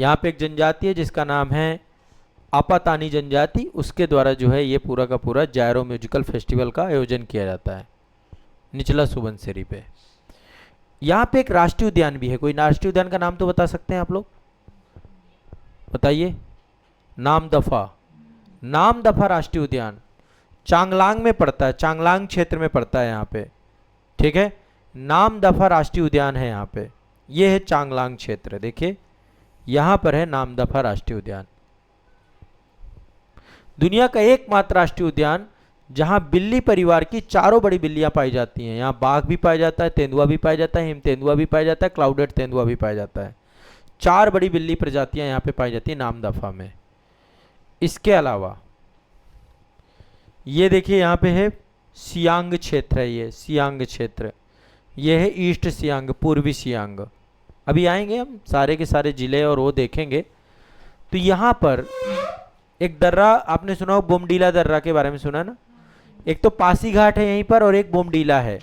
यहाँ पे एक जनजाति है जिसका नाम है आपातानी जनजाति, उसके द्वारा जो है ये पूरा का पूरा जायरो म्यूजिकल फेस्टिवल का आयोजन किया जाता है निचला सुबनसिरी पे। यहाँ पे एक राष्ट्रीय उद्यान भी है, कोई राष्ट्रीय उद्यान का नाम तो बता सकते हैं आप लोग, बताइए। नामदफा, नामदफा राष्ट्रीय उद्यान चांगलांग में पड़ता है, चांगलांग क्षेत्र में पड़ता है यहाँ पे, ठीक है। नामदफा राष्ट्रीय उद्यान है यहाँ पे, ये है चांगलांग क्षेत्र, देखिए यहाँ पर है नामदफा राष्ट्रीय उद्यान। दुनिया का एकमात्र राष्ट्रीय उद्यान जहां बिल्ली परिवार की चारों बड़ी बिल्लियां पाई जाती हैं। यहाँ बाघ भी पाया जाता है, तेंदुआ भी पाया जाता है, हिम तेंदुआ भी पाया जाता है, क्लाउडेड तेंदुआ भी पाया जाता है। 4 बड़ी बिल्ली प्रजातियां यहाँ पे पाई जाती है नामदफा में। इसके अलावा ये देखिए यहाँ पे है सियांग क्षेत्र है, ये सियांग क्षेत्र, ये है ईस्ट सियांग, पूर्वी सियांग। अभी आएंगे हम सारे के सारे जिले और वो देखेंगे। तो यहाँ पर एक दर्रा आपने सुना हो, बोमडीला दर्रा के बारे में सुना ना। एक तो पासी घाट है यहीं पर और एक बोमडीला है।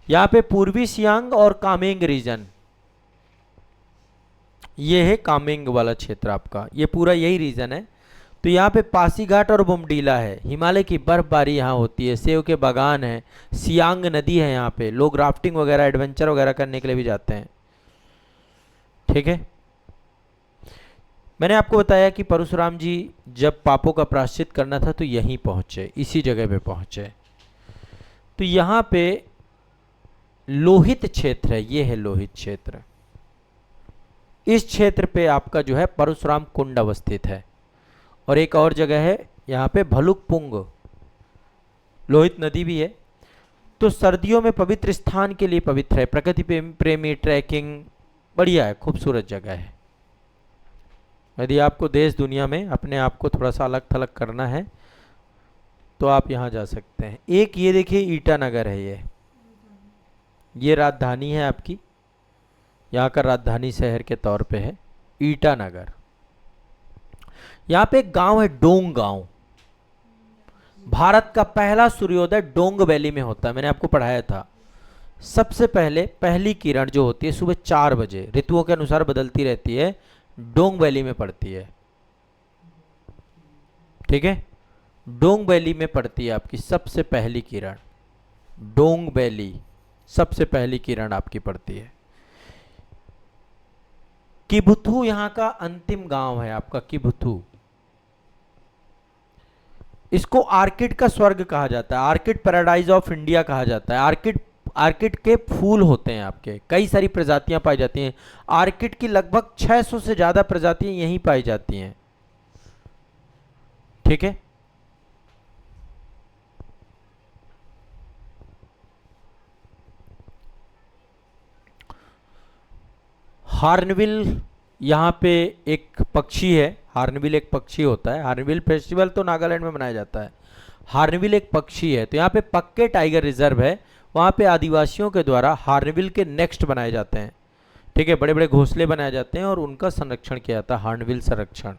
यहाँ पे पूर्वी सियांग और कामेंग रीजन, ये है कामेंग वाला क्षेत्र आपका, ये पूरा यही रीजन है। तो यहाँ पे पासीघाट और बोमडीला है, हिमालय की बर्फबारी यहाँ होती है, सेब के बागान है, सियांग नदी है, यहाँ पे लोग राफ्टिंग वगैरह एडवेंचर वगैरह करने के लिए भी जाते हैं, ठीक है। मैंने आपको बताया कि परशुराम जी जब पापों का प्रायश्चित करना था तो यहीं पहुंचे, इसी जगह पे पहुंचे। तो यहाँ पे लोहित क्षेत्र है, ये है लोहित क्षेत्र। इस क्षेत्र पे आपका जो है परशुराम कुंड अवस्थित है। और एक और जगह है यहाँ पे भलुकपुंग, लोहित नदी भी है। तो सर्दियों में पवित्र स्थान के लिए पवित्र है, प्रकृति प्रेमी, ट्रैकिंग बढ़िया है, खूबसूरत जगह है। यदि आपको देश दुनिया में अपने आप को थोड़ा सा अलग थलग करना है तो आप यहाँ जा सकते हैं। एक ये देखिए ईटानगर है, ये राजधानी है आपकी, यहाँ का राजधानी शहर के तौर पे है ईटानगर। यहाँ पे एक गांव है डोंग गांव, भारत का पहला सूर्योदय डोंग वैली में होता है, मैंने आपको पढ़ाया था। सबसे पहले पहली किरण जो होती है सुबह 4 बजे, ऋतुओं के अनुसार बदलती रहती है, डोंग वैली में पड़ती है, ठीक है। डोंग वैली में पड़ती है आपकी सबसे पहली किरण, डोंग वैली सबसे पहली किरण आपकी पड़ती है। किबुथु यहाँ का अंतिम गांव है आपका, किबुथु। इसको आर्किड का स्वर्ग कहा जाता है, आर्किड पैराडाइज ऑफ इंडिया कहा जाता है। आर्किड के फूल होते हैं आपके, कई सारी प्रजातियां पाई जाती हैं। आर्किड की लगभग 600 से ज्यादा प्रजातियां यहीं पाई जाती हैं, ठीक है। हार्नबिल यहाँ पे एक पक्षी है, हार्नबिल एक पक्षी होता है। हार्नबिल फेस्टिवल तो नागालैंड में मनाया जाता है, हार्नबिल एक पक्षी है। तो यहाँ पे पक्के टाइगर रिजर्व है, वहाँ पे आदिवासियों के द्वारा हार्नबिल के नेक्स्ट बनाए जाते हैं, ठीक है। बड़े बड़े घोंसले बनाए जाते हैं और उनका संरक्षण किया जाता है, हार्नबिल संरक्षण।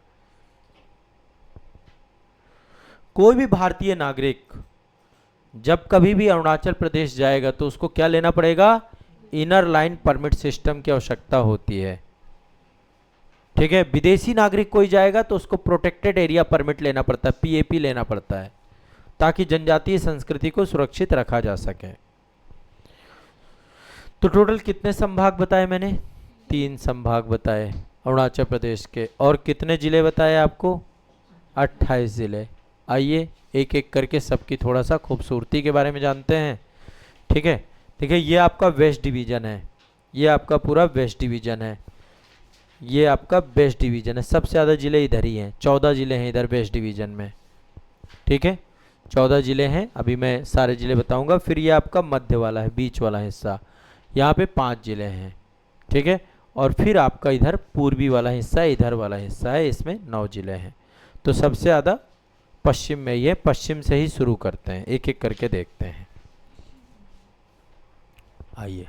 कोई भी भारतीय नागरिक जब कभी भी अरुणाचल प्रदेश जाएगा तो उसको क्या लेना पड़ेगा, इनर लाइन परमिट सिस्टम की आवश्यकता होती है, ठीक है। विदेशी नागरिक कोई जाएगा तो उसको प्रोटेक्टेड एरिया परमिट लेना पड़ता है, पीएपी लेना पड़ता है, ताकि जनजातीय संस्कृति को सुरक्षित रखा जा सके। तो टोटल कितने संभाग बताए मैंने, 3 संभाग बताए अरुणाचल प्रदेश के। और कितने जिले बताए आपको, 28 जिले। आइए एक एक करके सबकी थोड़ा सा खूबसूरती के बारे में जानते हैं, ठीक है। देखिए ये आपका वेस्ट डिवीजन है, ये आपका पूरा वेस्ट डिवीजन है, ये आपका वेस्ट डिवीजन है। सबसे ज़्यादा जिले इधर ही हैं, 14 जिले हैं इधर वेस्ट डिवीजन में, ठीक है। 14 जिले हैं, अभी मैं सारे जिले बताऊंगा। फिर ये आपका मध्य वाला है, बीच वाला हिस्सा, यहाँ पे 5 जिले हैं, ठीक है। और फिर आपका इधर पूर्वी वाला हिस्सा, इधर वाला हिस्सा है, इसमें 9 जिले हैं। तो सबसे ज़्यादा पश्चिम में ये, पश्चिम से ही शुरू करते हैं, एक एक करके देखते हैं। आइए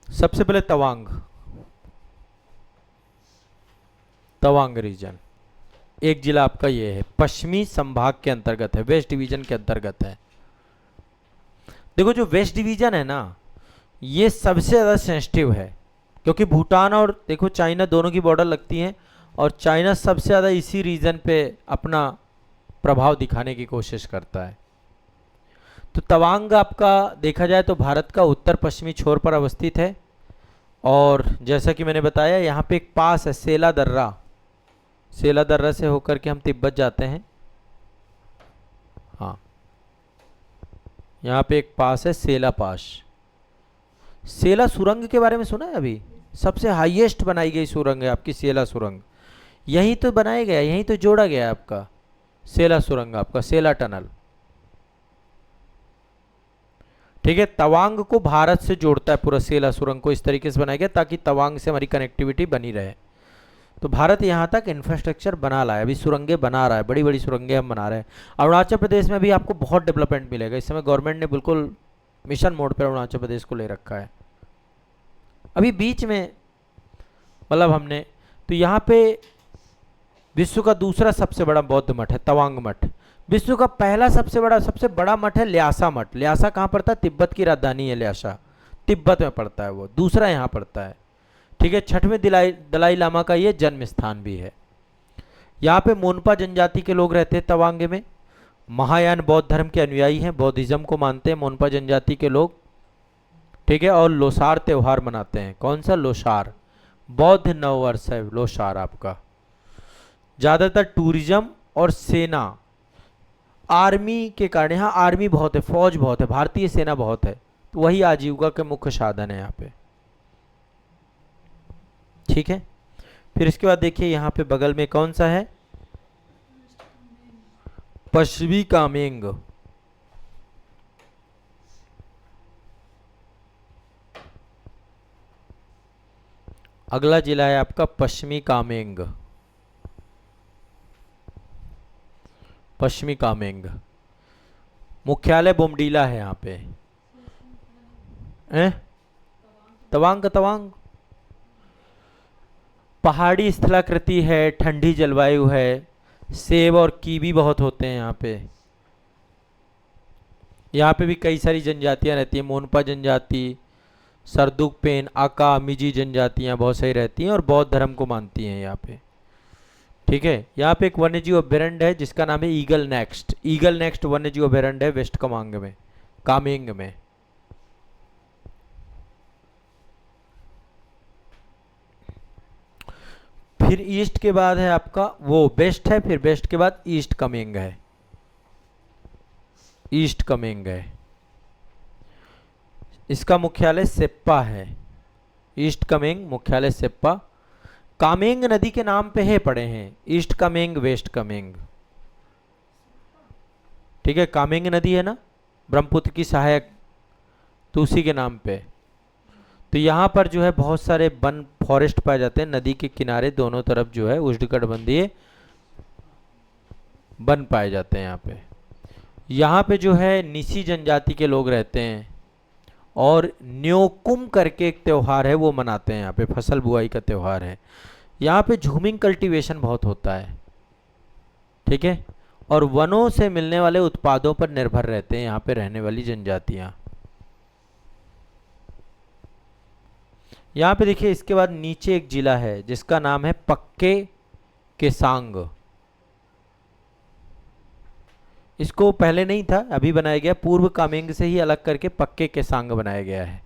सबसे पहले तवांग, तवांग रीजन एक जिला आपका ये है, पश्चिमी संभाग के अंतर्गत है, वेस्ट डिवीजन के अंतर्गत है। देखो जो वेस्ट डिवीजन है ना, ये सबसे ज़्यादा सेंसिटिव है, क्योंकि भूटान और देखो चाइना दोनों की बॉर्डर लगती हैं, और चाइना सबसे ज़्यादा इसी रीजन पे अपना प्रभाव दिखाने की कोशिश करता है। तो तवांग आपका देखा जाए तो भारत का उत्तर पश्चिमी छोर पर अवस्थित है, और जैसा कि मैंने बताया यहाँ पे एक पास है सेला दर्रा, सेला दर्रा से होकर के हम तिब्बत जाते हैं। हाँ, यहाँ पे एक पास है सेला पास। सेला सुरंग के बारे में सुना है अभी? सबसे हाईएस्ट बनाई गई सुरंग है आपकी सेला सुरंग, यहीं तो बनाया गया, यहीं तो जोड़ा गया है आपका सेला सुरंग, आपका सेला टनल। ठीक है, तवांग को भारत से जोड़ता है पूरा, सेला सुरंग को इस तरीके से बनाया गया ताकि तवांग से हमारी कनेक्टिविटी बनी रहे। तो भारत यहाँ तक इंफ्रास्ट्रक्चर बना रहा है, अभी सुरंगें बना रहा है, बड़ी बड़ी सुरंगें हम बना रहे हैं। अरुणाचल प्रदेश में भी आपको बहुत डेवलपमेंट मिलेगा, इस समय गवर्नमेंट ने बिल्कुल मिशन मोड पर अरुणाचल प्रदेश को ले रखा है। अभी बीच में मतलब हमने, तो यहाँ पे विश्व का दूसरा सबसे बड़ा बौद्ध मठ है तवांग मठ। विश्व का पहला सबसे बड़ा मठ है ल्यासा मठ। ल्यासा कहाँ पड़ता है? तिब्बत की राजधानी है ल्यासा, तिब्बत में पड़ता है वो, दूसरा यहाँ पड़ता है। ठीक है, छठवें दलाई लामा का ये जन्म स्थान भी है। यहाँ पे मोनपा जनजाति के लोग रहते हैं तवांग में, महायान बौद्ध धर्म के अनुयायी हैं, बौद्धिज्म को मानते हैं मोनपा जनजाति के लोग। ठीक है, और लोसार त्यौहार मनाते हैं। कौन सा? लोसार, बौद्ध नववर्ष है लोसार आपका। ज़्यादातर टूरिज्म और सेना, आर्मी के कारण, यहाँ आर्मी बहुत है, फौज बहुत है, भारतीय सेना बहुत है, तो वही आजीविका के मुख्य साधन है यहाँ पे। ठीक है, फिर इसके बाद देखिए यहाँ पे बगल में कौन सा है? पश्चिमी कामेंग। अगला जिला है आपका पश्चिमी कामेंग। पश्चिमी कामेंग, मुख्यालय बोमडीला है यहाँ पे। तवांग, तवांग पहाड़ी स्थलाकृति है, ठंडी जलवायु है, सेब और कीवी बहुत होते हैं यहाँ पे। यहाँ पे भी कई सारी जनजातियाँ रहती हैं, मोनपा जनजाति, सरदुकपेन, आका, मिजी जनजातियाँ बहुत सही रहती हैं और बौद्ध धर्म को मानती हैं यहाँ पे। ठीक है, यहाँ पे एक वन्यजीव अभ्यारण्य है जिसका नाम है ईगल नेक्स्ट। ईगल नेक्स्ट वन्यजीव अभ्यारण्य है वेस्ट कामेंग में, कामेंग में। फिर ईस्ट के बाद है आपका वो वेस्ट है, फिर वेस्ट के बाद ईस्ट कामेंग है, ईस्ट कामेंग है। इसका मुख्यालय सेप्पा है, ईस्ट कामेंग मुख्यालय सेप्पा। कामेंग नदी के नाम पे है पड़े हैं, ईस्ट कामेंग, वेस्ट कामेंग। ठीक है, कामेंग नदी है ना ब्रह्मपुत्र की सहायक, तो उसी के नाम पे। तो यहाँ पर जो है बहुत सारे वन फॉरेस्ट पाए जाते हैं, नदी के किनारे दोनों तरफ जो है उष्णकटिबंधीय वन पाए जाते हैं यहाँ पे। यहाँ पे जो है निसी जनजाति के लोग रहते हैं, और न्योकुम करके एक त्यौहार है वो मनाते हैं यहाँ पे, फसल बुआई का त्यौहार है। यहाँ पे झूमिंग कल्टीवेशन बहुत होता है। ठीक है, और वनों से मिलने वाले उत्पादों पर निर्भर रहते हैं यहाँ पे रहने वाली जनजातियाँ। यहाँ पे देखिए इसके बाद नीचे एक जिला है जिसका नाम है पक्के केसांग। इसको पहले नहीं था, अभी बनाया गया, पूर्व कामेंग से ही अलग करके पक्के केसांग बनाया गया है।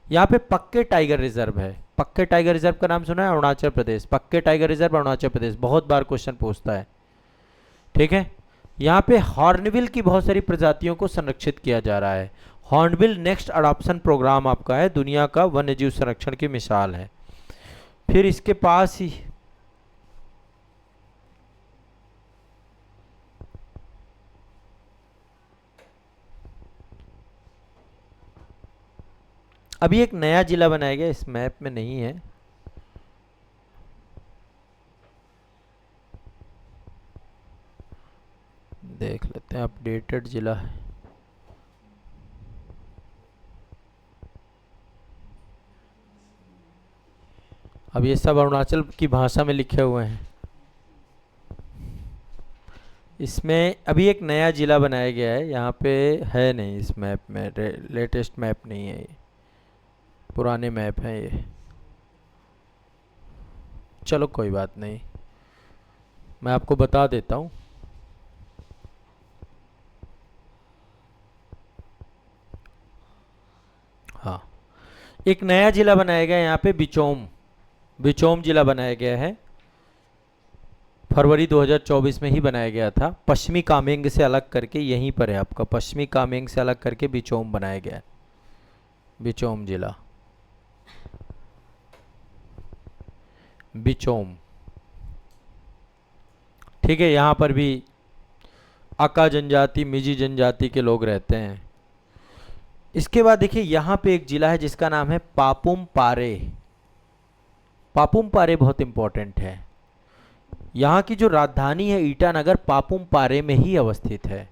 यहाँ पे पक्के टाइगर रिजर्व है। पक्के टाइगर रिजर्व का नाम सुना है? अरुणाचल प्रदेश, पक्के टाइगर रिजर्व अरुणाचल प्रदेश, बहुत बार क्वेश्चन पूछता है। ठीक है, यहाँ पे हॉर्नबिल की बहुत सारी प्रजातियों को संरक्षित किया जा रहा है। हॉर्नबिल नेक्स्ट अडॉप्शन प्रोग्राम आपका है, दुनिया का वन्यजीव संरक्षण की मिसाल है। फिर इसके पास ही अभी एक नया जिला बनाया गया, इस मैप में नहीं है। देख लेते हैं, अपडेटेड जिला है। अब ये सब अरुणाचल की भाषा में लिखे हुए हैं। इसमें अभी एक नया जिला बनाया गया है, यहाँ पे है नहीं इस मैप में, लेटेस्ट मैप नहीं है ये, पुराने मैप हैं ये। चलो कोई बात नहीं, मैं आपको बता देता हूँ। हाँ, एक नया जिला बनाया गया है यहाँ पे, बिचौम, बिचौम जिला बनाया गया है, फरवरी 2024 में ही बनाया गया था। पश्चिमी कामेंग से अलग करके, यहीं पर है आपका, पश्चिमी कामेंग से अलग करके बिचौम बनाया गया है, बिचौम जिला, बिचौम। ठीक है, यहाँ पर भी आका जनजाति, मिजी जनजाति के लोग रहते हैं। इसके बाद देखिए यहाँ पे एक जिला है जिसका नाम है पापुम पारे। पापुम पारे बहुत इंपॉर्टेंट है। यहाँ की जो राजधानी है ईटानगर, पापुम पारे में ही अवस्थित है।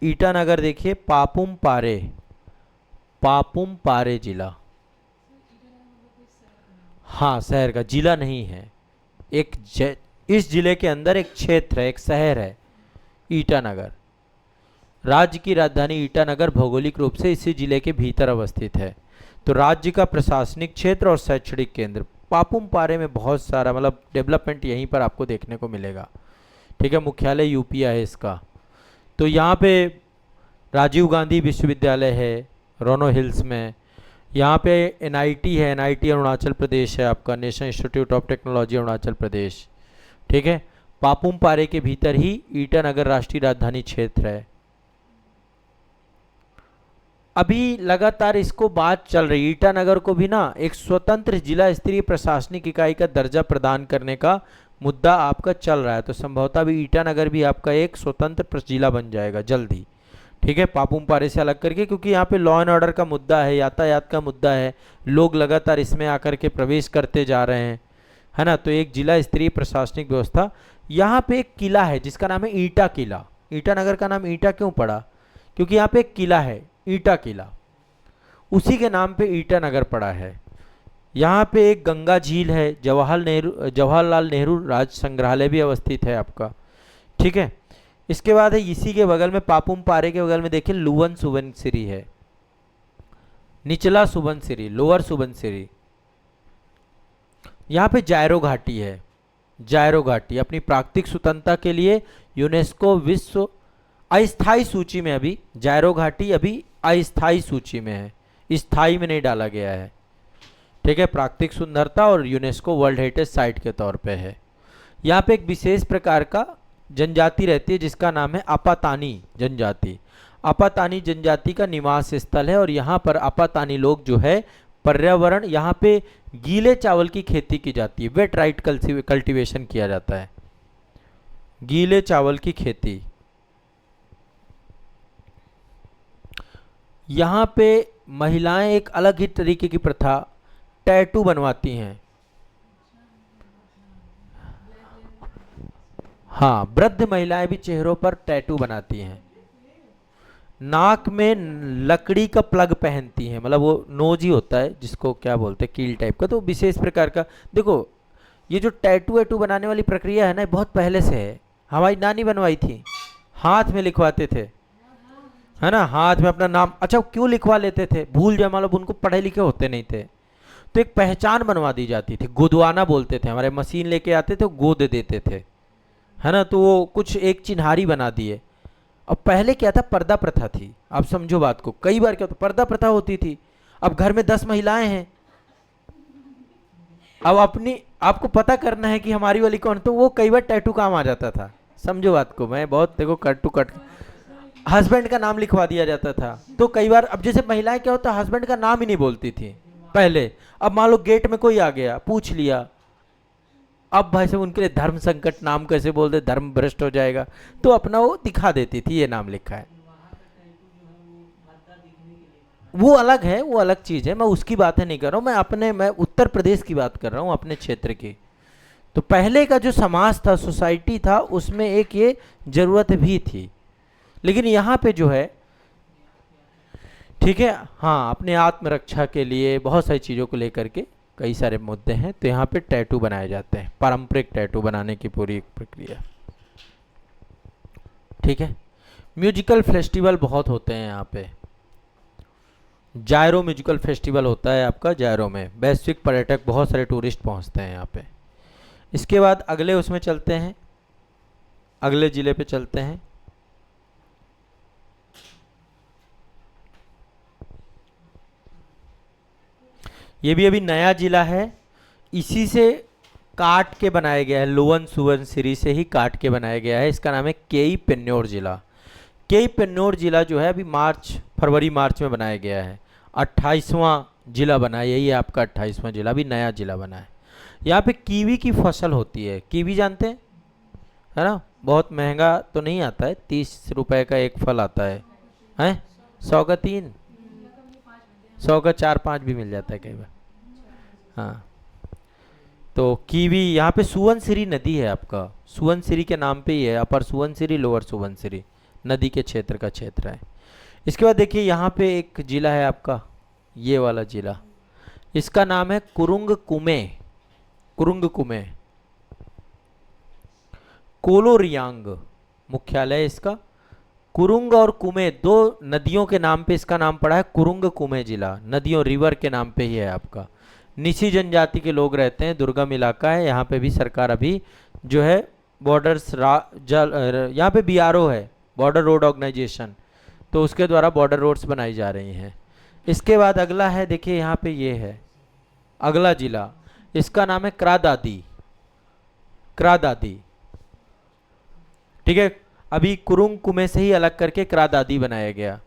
ईटानगर देखिए, पापुम पारे, पापुम पारे जिला। हाँ, शहर का, जिला नहीं है। इस जिले के अंदर एक क्षेत्र है, एक शहर है ईटानगर। राज्य की राजधानी ईटानगर भौगोलिक रूप से इसी जिले के भीतर अवस्थित है। तो राज्य का प्रशासनिक क्षेत्र और शैक्षणिक केंद्र पापुम पारे में बहुत सारा मतलब डेवलपमेंट यहीं पर आपको देखने को मिलेगा। ठीक है, मुख्यालय यूपिया है इसका। तो यहाँ पे राजीव गांधी विश्वविद्यालय है रोनो हिल्स में। यहाँ पे एनआईटी है, एनआईटी अरुणाचल प्रदेश है आपका, National Institute of Technology Arunachal Pradesh. ठीक है, पापुम पारे के भीतर ही ईटानगर राष्ट्रीय राजधानी क्षेत्र है। अभी लगातार इसको बात चल रही है, ईटानगर को भी ना एक स्वतंत्र जिला स्तरीय प्रशासनिक इकाई का दर्जा प्रदान करने का मुद्दा आपका चल रहा है। तो संभवतः अभी ईटानगर भी आपका एक स्वतंत्र जिला बन जाएगा जल्दी। ठीक है, पापुम पारे से अलग करके, क्योंकि यहाँ पे लॉ एंड ऑर्डर का मुद्दा है, यातायात का मुद्दा है, लोग लगातार इसमें आकर के प्रवेश करते जा रहे हैं, है ना। तो एक जिला स्तरीय प्रशासनिक व्यवस्था। यहाँ पे एक किला है जिसका नाम है ईटा किला। ईटानगर का नाम ईटा क्यों पड़ा? क्योंकि यहाँ पे एक किला है ईटा किला, उसी के नाम पे ईटानगर पड़ा है। यहाँ पे एक गंगा झील है, जवाहरलाल नेहरू राज्य संग्रहालय भी अवस्थित है आपका। ठीक है, इसके बाद है इसी के बगल में, पापुम पारे के बगल में देखिए लुवन सुबनसिरी है, निचला सुबनसिरी, लोअर सुबनसिरी। यहाँ पे जायरो घाटी है, जायरो घाटी अपनी प्राकृतिक स्वतंत्रता के लिए यूनेस्को विश्व अस्थायी सूची में, अभी जायरो घाटी अभी अस्थायी सूची में है, स्थायी में नहीं डाला गया है। ठीक है, प्राकृतिक सुंदरता और यूनेस्को वर्ल्ड हेरिटेज साइट के तौर पे है। यहाँ पे एक विशेष प्रकार का जनजाति रहती है जिसका नाम है आपातानी जनजाति। आपातानी जनजाति का निवास स्थल है और यहाँ पर आपातानी लोग जो है पर्यावरण, यहाँ पे गीले चावल की खेती की जाती है, वेट राइट कल्टीवेशन किया जाता है, गीले चावल की खेती। यहाँ पे महिलाएं एक अलग ही तरीके की प्रथा, टैटू बनवाती हैं। हाँ, वृद्ध महिलाएं भी चेहरों पर टैटू बनाती हैं, नाक में लकड़ी का प्लग पहनती हैं, मतलब वो नोज ही होता है जिसको क्या बोलते हैं, कील टाइप का। तो विशेष प्रकार का, देखो ये जो टैटू वैटू बनाने वाली प्रक्रिया है ना, बहुत पहले से है। हमारी नानी बनवाई थी, हाथ में लिखवाते थे, है ना, हाथ में अपना नाम। अच्छा, क्यों लिखवा लेते थे? भूल जाए, मतलब उनको पढ़े लिखे होते नहीं थे, तो एक पहचान बनवा दी जाती थी, गोदवाना बोलते थे। हमारे मशीन लेके आते थे, गोद देते थे, है ना, तो वो कुछ एक चिन्हारी बना दिए। अब पहले क्या था, पर्दा प्रथा थी। आप समझो बात को, कई बार क्या होता, पर्दा प्रथा होती थी। अब घर में 10 महिलाएं हैं, अब आपको पता करना है कि हमारी वाली कौन, तो वो कई बार टैटू काम आ जाता था। समझो बात को, मैं बहुत देखो कट टू कट हस्बैंड का नाम लिखवा दिया जाता था। तो कई बार, अब जैसे महिलाएं क्या होता, हस्बैंड का नाम ही नहीं बोलती थी पहले। अब मान लो गेट में कोई आ गया, पूछ लिया, अब भाई साहब उनके लिए धर्म संकट, नाम कैसे बोल दे, धर्म भ्रष्ट हो जाएगा, तो अपना वो दिखा देती थी, ये नाम लिखा है। वो अलग है, वो अलग चीज है, मैं उसकी बातें नहीं कर रहा हूँ, मैं उत्तर प्रदेश की बात कर रहा हूँ, अपने क्षेत्र की। तो पहले का जो समाज था, सोसाइटी था, उसमें एक ये जरूरत भी थी। लेकिन यहाँ पे जो है, ठीक है, हाँ, अपने आत्मरक्षा के लिए बहुत सारी चीज़ों को लेकर के कई सारे मुद्दे हैं, तो यहाँ पे टैटू बनाए जाते हैं, पारंपरिक टैटू बनाने की पूरी प्रक्रिया। ठीक है। म्यूजिकल फेस्टिवल बहुत होते हैं यहाँ पे। जायरो म्यूजिकल फेस्टिवल होता है आपका जायरो में, वैश्विक पर्यटक बहुत सारे टूरिस्ट पहुँचते हैं यहाँ पे। इसके बाद अगले उसमें चलते हैं, अगले ज़िले पे चलते हैं। ये भी अभी नया जिला है, इसी से काट के बनाया गया है, लोअन सुबनसिरी से ही काट के बनाया गया है। इसका नाम है केई पेन्नोर जिला। केई पेन्नोर जिला जो है अभी फरवरी मार्च में बनाया गया है। 28वां जिला बना है, यही है आपका 28वां जिला, अभी नया जिला बना है। यहाँ पे कीवी की फसल होती है, कीवी जानते हैं है ना, बहुत महंगा तो नहीं आता है, 30 रुपए का एक फल आता है, हैं 100 का 3, 100 का 4-5 भी मिल जाता है कई बार। हाँ, तो कीवी यहाँ पे सुवनसिरी नदी है आपका, सुवनसिरी के नाम पे ही है, अपर सुवनसिरी लोअर सुवनसिरी नदी के क्षेत्र का क्षेत्र है। इसके बाद देखिए यहाँ पे एक जिला है आपका, ये वाला जिला, इसका नाम है कुरुंग कुमे। कुरुंग कुमे कोलोरियांग मुख्यालय इसका। कुरुंग और कुमे दो नदियों के नाम पे इसका नाम पड़ा है कुरुंग कुमे जिला, नदियों रिवर के नाम पे ही है आपका। निसी जनजाति के लोग रहते हैं, दुर्गम इलाका है, यहाँ पे भी सरकार अभी जो है बॉर्डर्स यहाँ पे बीआरओ है, बॉर्डर रोड ऑर्गेनाइजेशन, तो उसके द्वारा बॉर्डर रोड्स बनाई जा रही हैं। इसके बाद अगला है, देखिए यहाँ पे ये है अगला जिला, इसका नाम है क्रादादी। क्रादादी, ठीक है, अभी कुरुंग कुमे से ही अलग करके क्रादादी बनाया गया।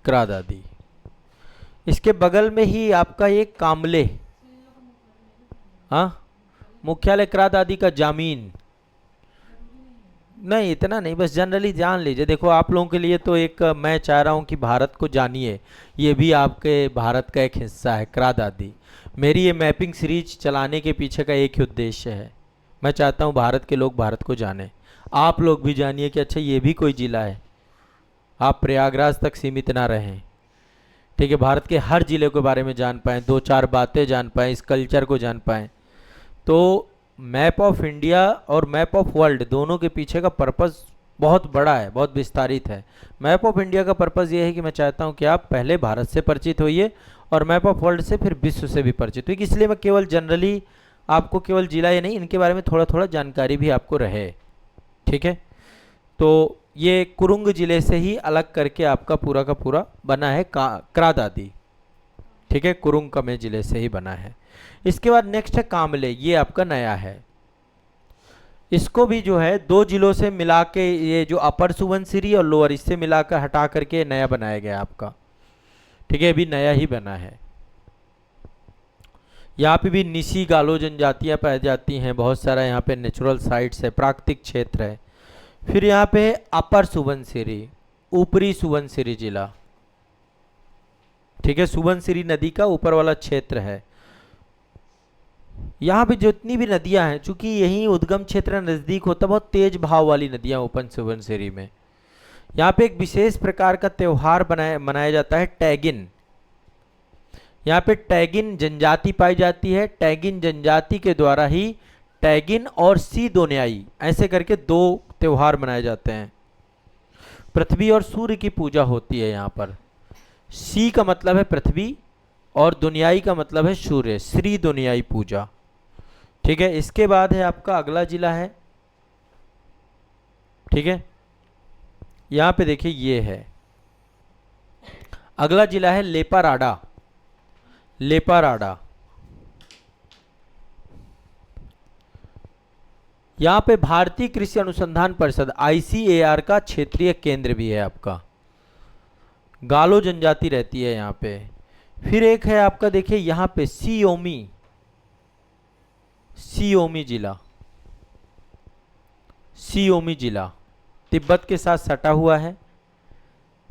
क्रादादी, इसके बगल में ही आपका एक कामले, हाँ मुख्यालय क्रादादी का जामीन, नहीं इतना नहीं, बस जनरली जान लीजिए। देखो आप लोगों के लिए तो एक मैं चाह रहा हूँ कि भारत को जानिए, ये भी आपके भारत का एक हिस्सा है क्रादादी। मेरी ये मैपिंग सीरीज चलाने के पीछे का एक ही उद्देश्य है, मैं चाहता हूँ भारत के लोग भारत को जानें, आप लोग भी जानिए कि अच्छा ये भी कोई जिला है, आप प्रयागराज तक सीमित ना रहें, ठीक है, भारत के हर जिले के बारे में जान पाएँ, 2-4 बातें जान पाएँ, इस कल्चर को जान पाएँ। तो मैप ऑफ इंडिया और मैप ऑफ वर्ल्ड दोनों के पीछे का पर्पज़ बहुत बड़ा है, बहुत विस्तारित है। मैप ऑफ इंडिया का पर्पज़ ये है कि मैं चाहता हूँ कि आप पहले भारत से परिचित होइए और मैप ऑफ वर्ल्ड से फिर विश्व से भी परिचित होइए, इसलिए मैं केवल जनरली आपको केवल जिला या नहीं, इनके बारे में थोड़ा थोड़ा जानकारी भी आपको रहे, ठीक है। तो ये कुरुंग जिले से ही अलग करके आपका पूरा का पूरा बना है क्रादादी, ठीक है, कुरुंग कमे जिले से ही बना है। इसके बाद नेक्स्ट है कामले, ये आपका नया है, इसको भी जो है 2 जिलों से मिला के, ये जो अपर सुबनसिरी और लोअर, इससे मिलाकर हटा करके नया बनाया गया आपका, ठीक है, अभी नया ही बना है। यहाँ पे भी निसी गालो जनजातियाँ पाई जाती हैं, बहुत सारा यहाँ पे नेचुरल साइट्स है, प्राकृतिक क्षेत्र है। फिर यहाँ पे अपर सुबनसिरी, ऊपरी सुबनसिरी जिला, ठीक है, सुबनसिरी नदी का ऊपर वाला क्षेत्र है। यहाँ पे जितनी भी नदियां हैं, चूंकि यही उद्गम क्षेत्र नजदीक होता, बहुत तेज भाव वाली नदियां ओपन सुबनसिरी में। यहाँ पे एक विशेष प्रकार का त्यौहार मनाया जाता है टैगिन। यहाँ पे टैगिन जनजाति पाई जाती है, टैगिन जनजाति के द्वारा ही टैगिन और सी दोन्याई ऐसे करके 2 त्यौहार मनाए जाते हैं। पृथ्वी और सूर्य की पूजा होती है यहाँ पर। सी का मतलब है पृथ्वी और दुनियाई का मतलब है सूर्य, श्री दुनियाई पूजा, ठीक है। इसके बाद है आपका अगला जिला है, ठीक है, यहाँ पे देखिए ये है अगला जिला है लेपाराडा। लेपाराडा, यहाँ पे भारतीय कृषि अनुसंधान परिषद ICAR का क्षेत्रीय केंद्र भी है आपका, गालो जनजाति रहती है यहाँ पे। फिर एक है आपका देखिए यहाँ पे सियोमी, सियोमी जिला, सियोमी जिला तिब्बत के साथ सटा हुआ है,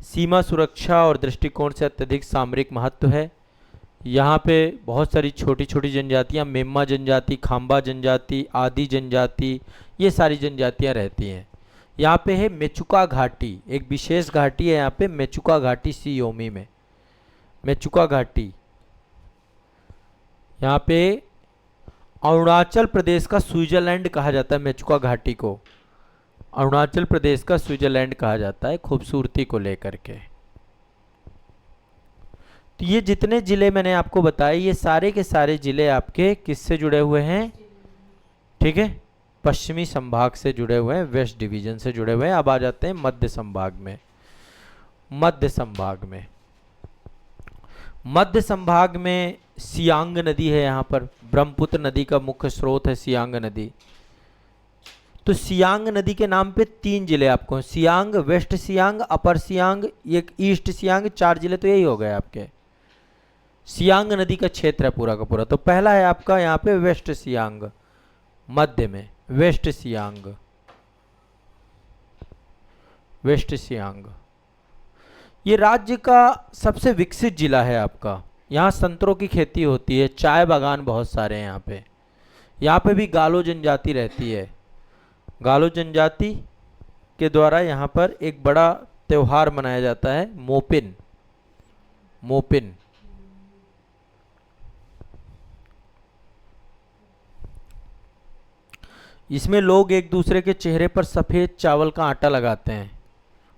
सीमा सुरक्षा और दृष्टिकोण से अत्यधिक सामरिक महत्व है। यहाँ पे बहुत सारी छोटी छोटी जनजातियाँ, मेम्मा जनजाति, खाम्बा जनजाति, आदि जनजाति, ये सारी जनजातियाँ रहती हैं। यहाँ पे है मेचुका घाटी, एक विशेष घाटी है यहाँ पे मेचुका घाटी सियोमी में, मेचुका घाटी, यहाँ पे अरुणाचल प्रदेश का स्विट्जरलैंड कहा जाता है मेचुका घाटी को। अरुणाचल प्रदेश का स्विट्जरलैंड कहा जाता है खूबसूरती को लेकर के। तो ये जितने जिले मैंने आपको बताए ये सारे के सारे जिले आपके किससे जुड़े हुए हैं? ठीक है, पश्चिमी संभाग से जुड़े हुए हैं, वेस्ट डिवीजन से जुड़े हुए हैं। अब आ जाते हैं मध्य संभाग में। मध्य संभाग में, मध्य संभाग में सियांग नदी है। यहाँ पर ब्रह्मपुत्र नदी का मुख्य स्रोत है सियांग नदी। तो सियांग नदी के नाम पे 3 जिले आपको, सियांग, वेस्ट सियांग, अपर सियांग, एक ईस्ट सियांग, 4 जिले तो यही हो गए आपके। सियांग नदी का क्षेत्र है पूरा का पूरा। तो पहला है आपका यहाँ पे वेस्ट सियांग, मध्य में वेस्ट सियांग। वेस्ट सियांग ये राज्य का सबसे विकसित जिला है आपका। यहाँ संतरों की खेती होती है, चाय बागान बहुत सारे हैं यहाँ पे। यहाँ पे भी गालो जनजाति रहती है। गालो जनजाति के द्वारा यहाँ पर एक बड़ा त्योहार मनाया जाता है, मोपिन। मोपिन इसमें लोग एक दूसरे के चेहरे पर सफ़ेद चावल का आटा लगाते हैं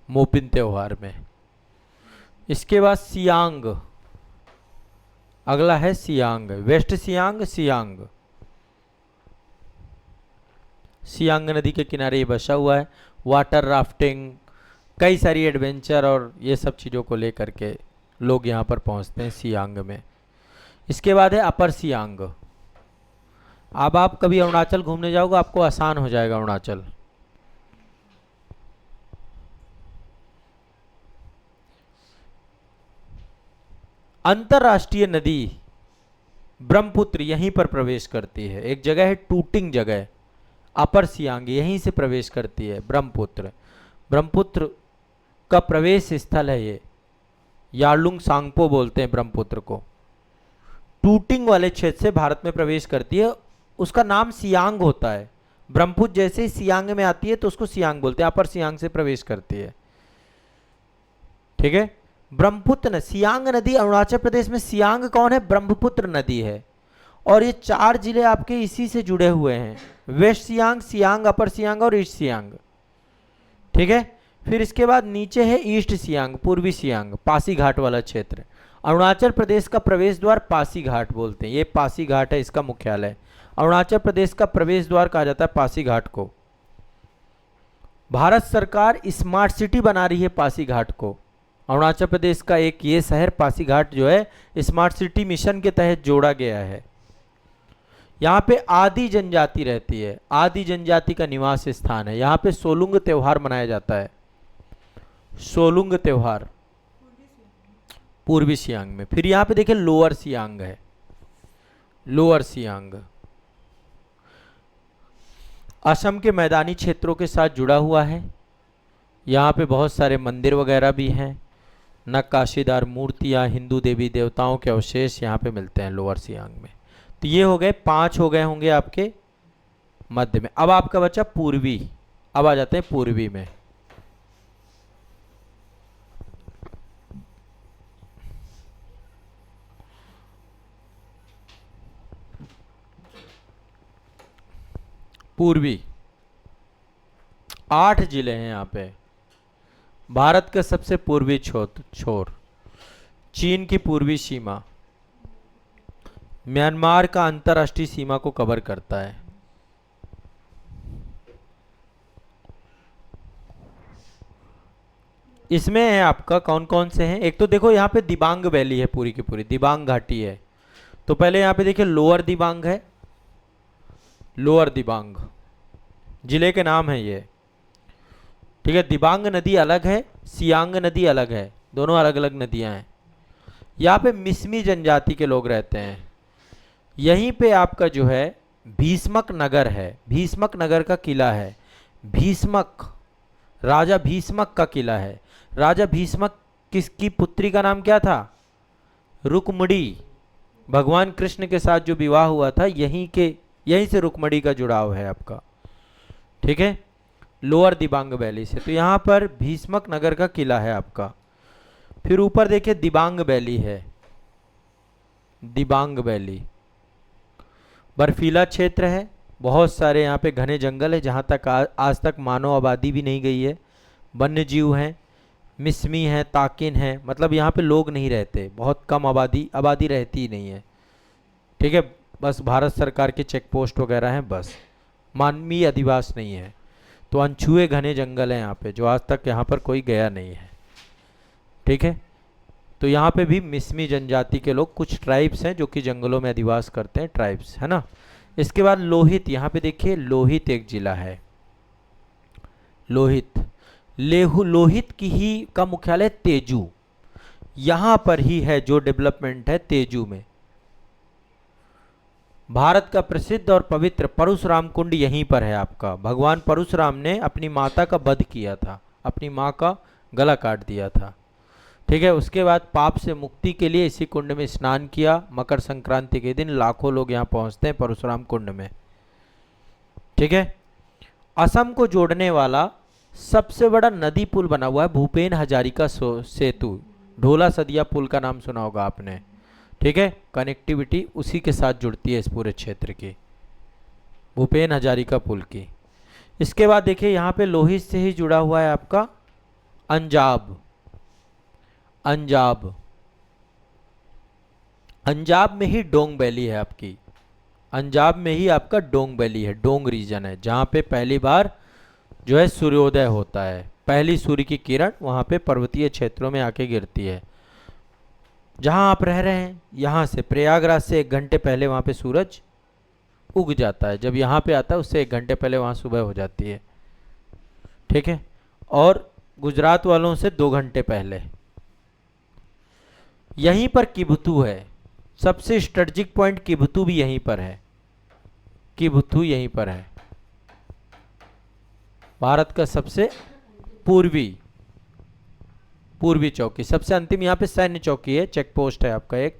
मोपिन त्योहार में। इसके बाद सियांग, अगला है सियांग, वेस्ट सियांग, सियांग। सियांग नदी के किनारे ये बसा हुआ है। वाटर राफ्टिंग, कई सारी एडवेंचर और ये सब चीज़ों को लेकर के लोग यहाँ पर पहुँचते हैं सियांग में। इसके बाद है अपर सियांग। अब आप कभी अरुणाचल घूमने जाओगे आपको आसान हो जाएगा अरुणाचल। अंतरराष्ट्रीय नदी ब्रह्मपुत्र यहीं पर प्रवेश करती है। एक जगह है टूटिंग जगह, अपर सियांग, यहीं से प्रवेश करती है ब्रह्मपुत्र। ब्रह्मपुत्र का प्रवेश स्थल है ये, यार्लुंग सांगपो बोलते हैं ब्रह्मपुत्र को। टूटिंग वाले क्षेत्र से भारत में प्रवेश करती है, उसका नाम सियांग होता है। ब्रह्मपुत्र जैसे ही सियांग में आती है तो उसको सियांग बोलते हैं, अपर सियांग से प्रवेश करती है। ठीक है, ब्रह्मपुत्र सियांग नदी अरुणाचल प्रदेश में, सियांग कौन है? ब्रह्मपुत्र नदी है। और ये 4 जिले आपके इसी से जुड़े हुए हैं, वेस्ट सियांग, सियांग, अपर सियांग और ईस्ट सियांग। ठीक है, फिर इसके बाद नीचे है ईस्ट सियांग, पूर्वी सियांग, पासी घाट वाला क्षेत्र। अरुणाचल प्रदेश का प्रवेश द्वार पासी घाट बोलते हैं, ये पासी घाट है इसका मुख्यालय। अरुणाचल प्रदेश का प्रवेश द्वार कहा जाता है पासी घाट को। भारत सरकार स्मार्ट सिटी बना रही है पासी घाट को। अरुणाचल प्रदेश का एक ये शहर पासी घाट जो है स्मार्ट सिटी मिशन के तहत जोड़ा गया है। यहाँ पे आदि जनजाति रहती है, आदि जनजाति का निवास स्थान है। यहाँ पे सोलुंग त्योहार मनाया जाता है, सोलुंग त्योहार पूर्वी सियांग में। फिर यहाँ पे देखिए लोअर सियांग है, लोअर सियांग असम के मैदानी क्षेत्रों के साथ जुड़ा हुआ है। यहाँ पे बहुत सारे मंदिर वगैरह भी हैं, नक्काशीदार मूर्तियाँ, हिंदू देवी देवताओं के अवशेष यहाँ पे मिलते हैं लोअर सियांग में। तो ये हो गए 5 हो गए होंगे आपके मध्य में। अब आपका बचा पूर्वी, अब आ जाते हैं पूर्वी में। पूर्वी 8 जिले हैं यहाँ पे। भारत का सबसे पूर्वी छोर, चीन की पूर्वी सीमा, म्यांमार का अंतर्राष्ट्रीय सीमा को कवर करता है। इसमें है आपका कौन कौन से हैं? एक तो देखो यहाँ पे दिबांग वैली है, पूरी की पूरी दिबांग घाटी है। तो पहले यहाँ पे देखिए लोअर दिबांग है, लोअर दिबांग जिले के नाम है ये। ठीक है, दिबांग नदी अलग है, सियांग नदी अलग है, दोनों अलग अलग नदियां हैं। यहाँ पे मिसमी जनजाति के लोग रहते हैं। यहीं पे आपका जो है भीष्मक नगर है, भीष्मक नगर का किला है। भीष्मक, राजा भीष्मक का किला है। राजा भीष्मक किसकी पुत्री का नाम क्या था? रुक्मणी। भगवान कृष्ण के साथ जो विवाह हुआ था यहीं से रुक्मणी का जुड़ाव है आपका। ठीक है, लोअर दिबांग वैली से। तो यहाँ पर भीष्मक नगर का किला है आपका। फिर ऊपर देखिए दिबांग वैली है, दिबांग वैली। बर्फीला क्षेत्र है, बहुत सारे यहाँ पे घने जंगल है जहाँ तक आज तक मानव आबादी भी नहीं गई है। वन्य जीव हैं, मिस्मी हैं, ताकिन हैं, मतलब यहाँ पे लोग नहीं रहते, बहुत कम आबादी आबादी रहती ही नहीं है। ठीक है, बस भारत सरकार के चेक पोस्ट वगैरह हैं, बस मानवीय अधिवास नहीं है। तो अनछुए घने जंगल हैं यहाँ पे, जो आज तक यहाँ पर कोई गया नहीं है। ठीक है, तो यहाँ पे भी मिस्मी जनजाति के लोग, कुछ ट्राइब्स हैं जो कि जंगलों में अधिवास करते हैं, ट्राइब्स है ना। इसके बाद लोहित, यहाँ पे देखिए लोहित एक जिला है, लोहित। लोहित की ही का मुख्यालय तेजू, यहाँ पर ही है जो डेवलपमेंट है तेजू में। भारत का प्रसिद्ध और पवित्र परशुराम कुंड यहीं पर है आपका। भगवान परशुराम ने अपनी माता का वध किया था, अपनी माँ का गला काट दिया था। ठीक है, उसके बाद पाप से मुक्ति के लिए इसी कुंड में स्नान किया। मकर संक्रांति के दिन लाखों लोग यहाँ पहुँचते हैं परशुराम कुंड में। ठीक है, असम को जोड़ने वाला सबसे बड़ा नदी पुल बना हुआ है भूपेन हजारिका सेतु। ढोला सदिया पुल का नाम सुना होगा आपने। ठीक है, कनेक्टिविटी उसी के साथ जुड़ती है इस पूरे क्षेत्र की, भूपेन हजारिका पुल की। इसके बाद देखिए यहाँ पे लोहित से ही जुड़ा हुआ है आपका अंजाब। अंजाब, अंजाब में ही डोंग वैली है आपकी। अंजाब में ही आपका डोंग वैली है, डोंग रीजन है, जहाँ पे पहली बार जो है सूर्योदय होता है। पहली सूर्य की किरण वहाँ पे पर्वतीय क्षेत्रों में आके गिरती है। जहाँ आप रह रहे हैं यहाँ से प्रयागराज से 1 घंटे पहले वहाँ पे सूरज उग जाता है। जब यहाँ पे आता है उससे 1 घंटे पहले वहाँ सुबह हो जाती है। ठीक है, और गुजरात वालों से 2 घंटे पहले। यहीं पर किबुथु है, सबसे स्ट्रेटजिक पॉइंट किबुथु भी यहीं पर है। किबुथु यहीं पर है, भारत का सबसे पूर्वी चौकी। सबसे अंतिम यहाँ पे सैन्य चौकी है, चेक पोस्ट है आपका एक,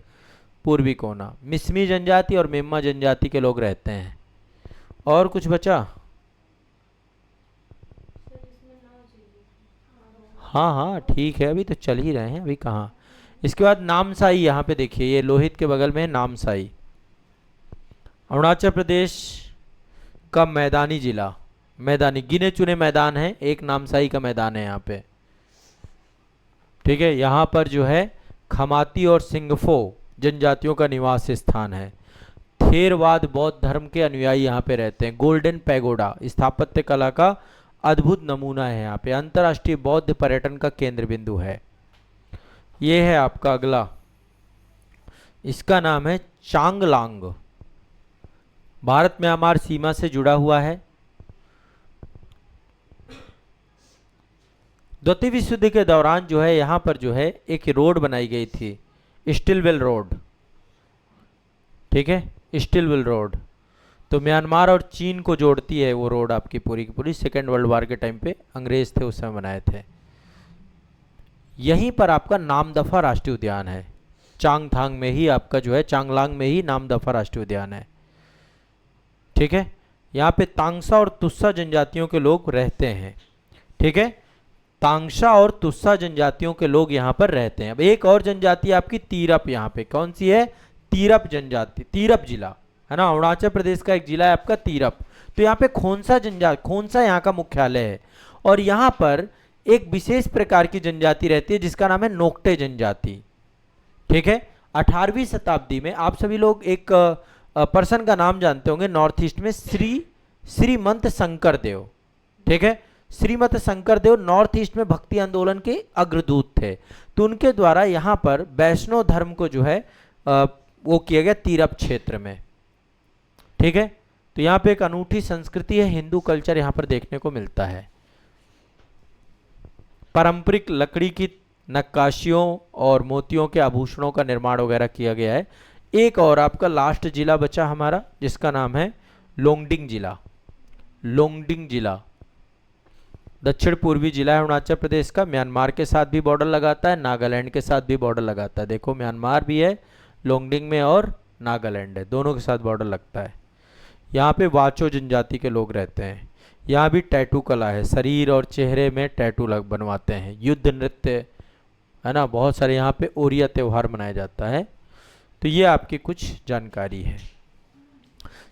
पूर्वी कोना। मिस्मी जनजाति और मेम्मा जनजाति के लोग रहते हैं। और कुछ बचा? हाँ हाँ ठीक है, अभी तो चल ही रहे हैं, अभी कहाँ। इसके बाद नामसाई, यहाँ पे देखिए ये लोहित के बगल में है नामसाई, अरुणाचल प्रदेश का मैदानी जिला। मैदानी गिने चुने मैदान है, एक नामसाई का मैदान है यहाँ पे। ठीक है, यहाँ पर जो है खमाती और सिंगफो जनजातियों का निवास स्थान है। थेरवाद बौद्ध धर्म के अनुयायी यहाँ पे रहते हैं। गोल्डन पैगोडा स्थापत्य कला का अद्भुत नमूना है यहाँ पे, अंतर्राष्ट्रीय बौद्ध पर्यटन का केंद्र बिंदु है। ये है आपका अगला, इसका नाम है चांगलांग, भारत म्यांमार सीमा से जुड़ा हुआ है। द्वितीय विश्व युद्ध के दौरान जो है यहाँ पर जो है एक रोड बनाई गई थी, स्टिलवेल रोड। ठीक है, स्टिलवेल रोड तो म्यांमार और चीन को जोड़ती है वो रोड आपकी पूरी की पूरी। सेकेंड वर्ल्ड वार के टाइम पे अंग्रेज थे उस समय बनाए थे। यहीं पर आपका नामदफा राष्ट्रीय उद्यान है, चांगथांग में ही आपका जो है, चांगलांग में ही नामदफा राष्ट्रीय उद्यान है। ठीक है, यहाँ पे तांगसा और तुस्सा जनजातियों के लोग रहते हैं। ठीक है, तांगसा और तुस्सा जनजातियों के लोग यहाँ पर रहते हैं। अब एक और जनजाति आपकी तीरप, यहाँ पे कौन सी है? तीरप जनजाति, तीरप जिला है ना, अरुणाचल प्रदेश का एक जिला है आपका तीरप। तो यहाँ पे खोंसा जनजाति, खोंसा यहाँ का मुख्यालय है, और यहाँ पर एक विशेष प्रकार की जनजाति रहती है जिसका नाम है नोक्टे जनजाति। ठीक है, 18वीं शताब्दी में आप सभी लोग एक पर्सन का नाम जानते होंगे नॉर्थ ईस्ट में, श्रीमंत शंकर देव। ठीक है, श्रीमंत शंकर देव नॉर्थ ईस्ट में भक्ति आंदोलन के अग्रदूत थे। तो उनके द्वारा यहाँ पर वैष्णव धर्म को जो है वो किया गया तीरप क्षेत्र में। ठीक है, तो यहाँ पे एक अनूठी संस्कृति है, हिंदू कल्चर यहाँ पर देखने को मिलता है। पारंपरिक लकड़ी की नक्काशियों और मोतियों के आभूषणों का निर्माण वगैरह किया गया है। एक और आपका लास्ट जिला बचा हमारा जिसका नाम है लोंगडिंग जिला। लोंगडिंग जिला दक्षिण पूर्वी जिला है अरुणाचल प्रदेश का, म्यांमार के साथ भी बॉर्डर लगाता है, नागालैंड के साथ भी बॉर्डर लगाता है। देखो म्यांमार भी है लोंगडिंग में और नागालैंड है, दोनों के साथ बॉर्डर लगता है। यहाँ पे वाचो जनजाति के लोग रहते हैं। यहाँ भी टैटू कला है, शरीर और चेहरे में टैटू बनवाते हैं। युद्ध नृत्य है ना, बहुत सारे यहाँ पे ओरिया त्यौहार मनाया जाता है। तो ये आपकी कुछ जानकारी है।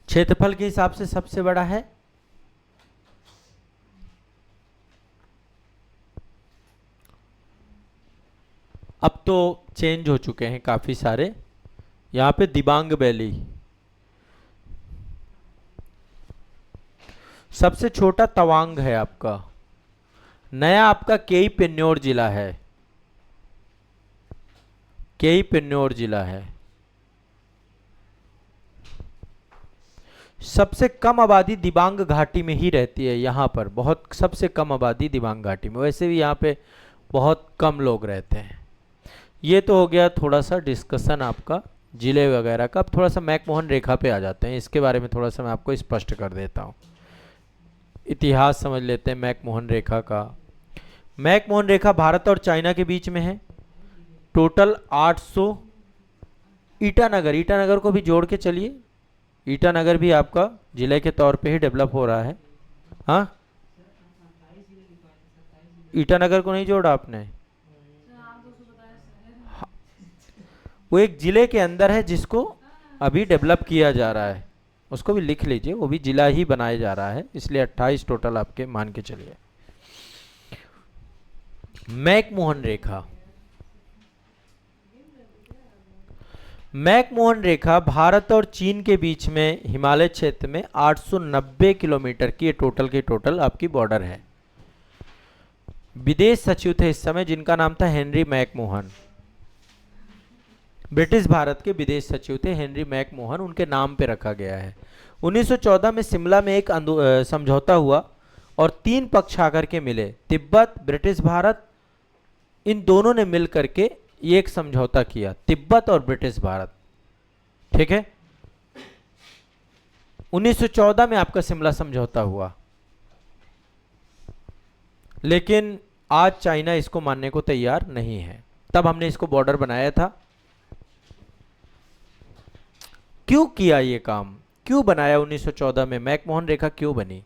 क्षेत्रफल के हिसाब से सबसे बड़ा है। अब तो चेंज हो चुके हैं काफी सारे। यहाँ पे दिबांग वैली, सबसे छोटा तवांग है आपका। नया आपका केई पेन्योर जिला है, केई पेन्योर जिला है। सबसे कम आबादी दिबांग घाटी में ही रहती है, यहाँ पर बहुत सबसे कम आबादी दिबांग घाटी में। वैसे भी यहाँ पे बहुत कम लोग रहते हैं। ये तो हो गया थोड़ा सा डिस्कशन आपका जिले वगैरह का। अब थोड़ा सा मैकमोहन रेखा पे आ जाते हैं। इसके बारे में थोड़ा सा मैं आपको स्पष्ट कर देता हूँ। इतिहास समझ लेते हैं मैकमोहन रेखा का। मैकमोहन रेखा भारत और चाइना के बीच में है। टोटल 800। ईटानगर, ईटानगर को भी जोड़ के चलिए। ईटानगर भी आपका जिले के तौर पे ही डेवलप हो रहा है। हाँ, ईटानगर को नहीं जोड़ा आपने? वो एक जिले के अंदर है जिसको अभी डेवलप किया जा रहा है, उसको भी लिख लीजिए। वो भी जिला ही बनाया जा रहा है, इसलिए 28 टोटल आपके मान के चलिए। मैकमोहन रेखा, मैकमोहन रेखा भारत और चीन के बीच में हिमालय क्षेत्र में 890 किलोमीटर की ये टोटल की टोटल आपकी बॉर्डर है। विदेश सचिव थे इस समय जिनका नाम था हेनरी मैकमोहन। ब्रिटिश भारत के विदेश सचिव थे हेनरी मैकमोहन, उनके नाम पे रखा गया है। 1914 में शिमला में एक समझौता हुआ और 3 पक्ष आकर के मिले, तिब्बत, ब्रिटिश भारत, इन दोनों ने मिल करके ये एक समझौता किया, तिब्बत और ब्रिटिश भारत। ठीक है, 1914 में आपका शिमला समझौता हुआ, लेकिन आज चाइना इसको मानने को तैयार नहीं है। तब हमने इसको बॉर्डर बनाया था। क्यों किया ये काम, क्यों बनाया 1914 में, मैकमोहन रेखा क्यों बनी?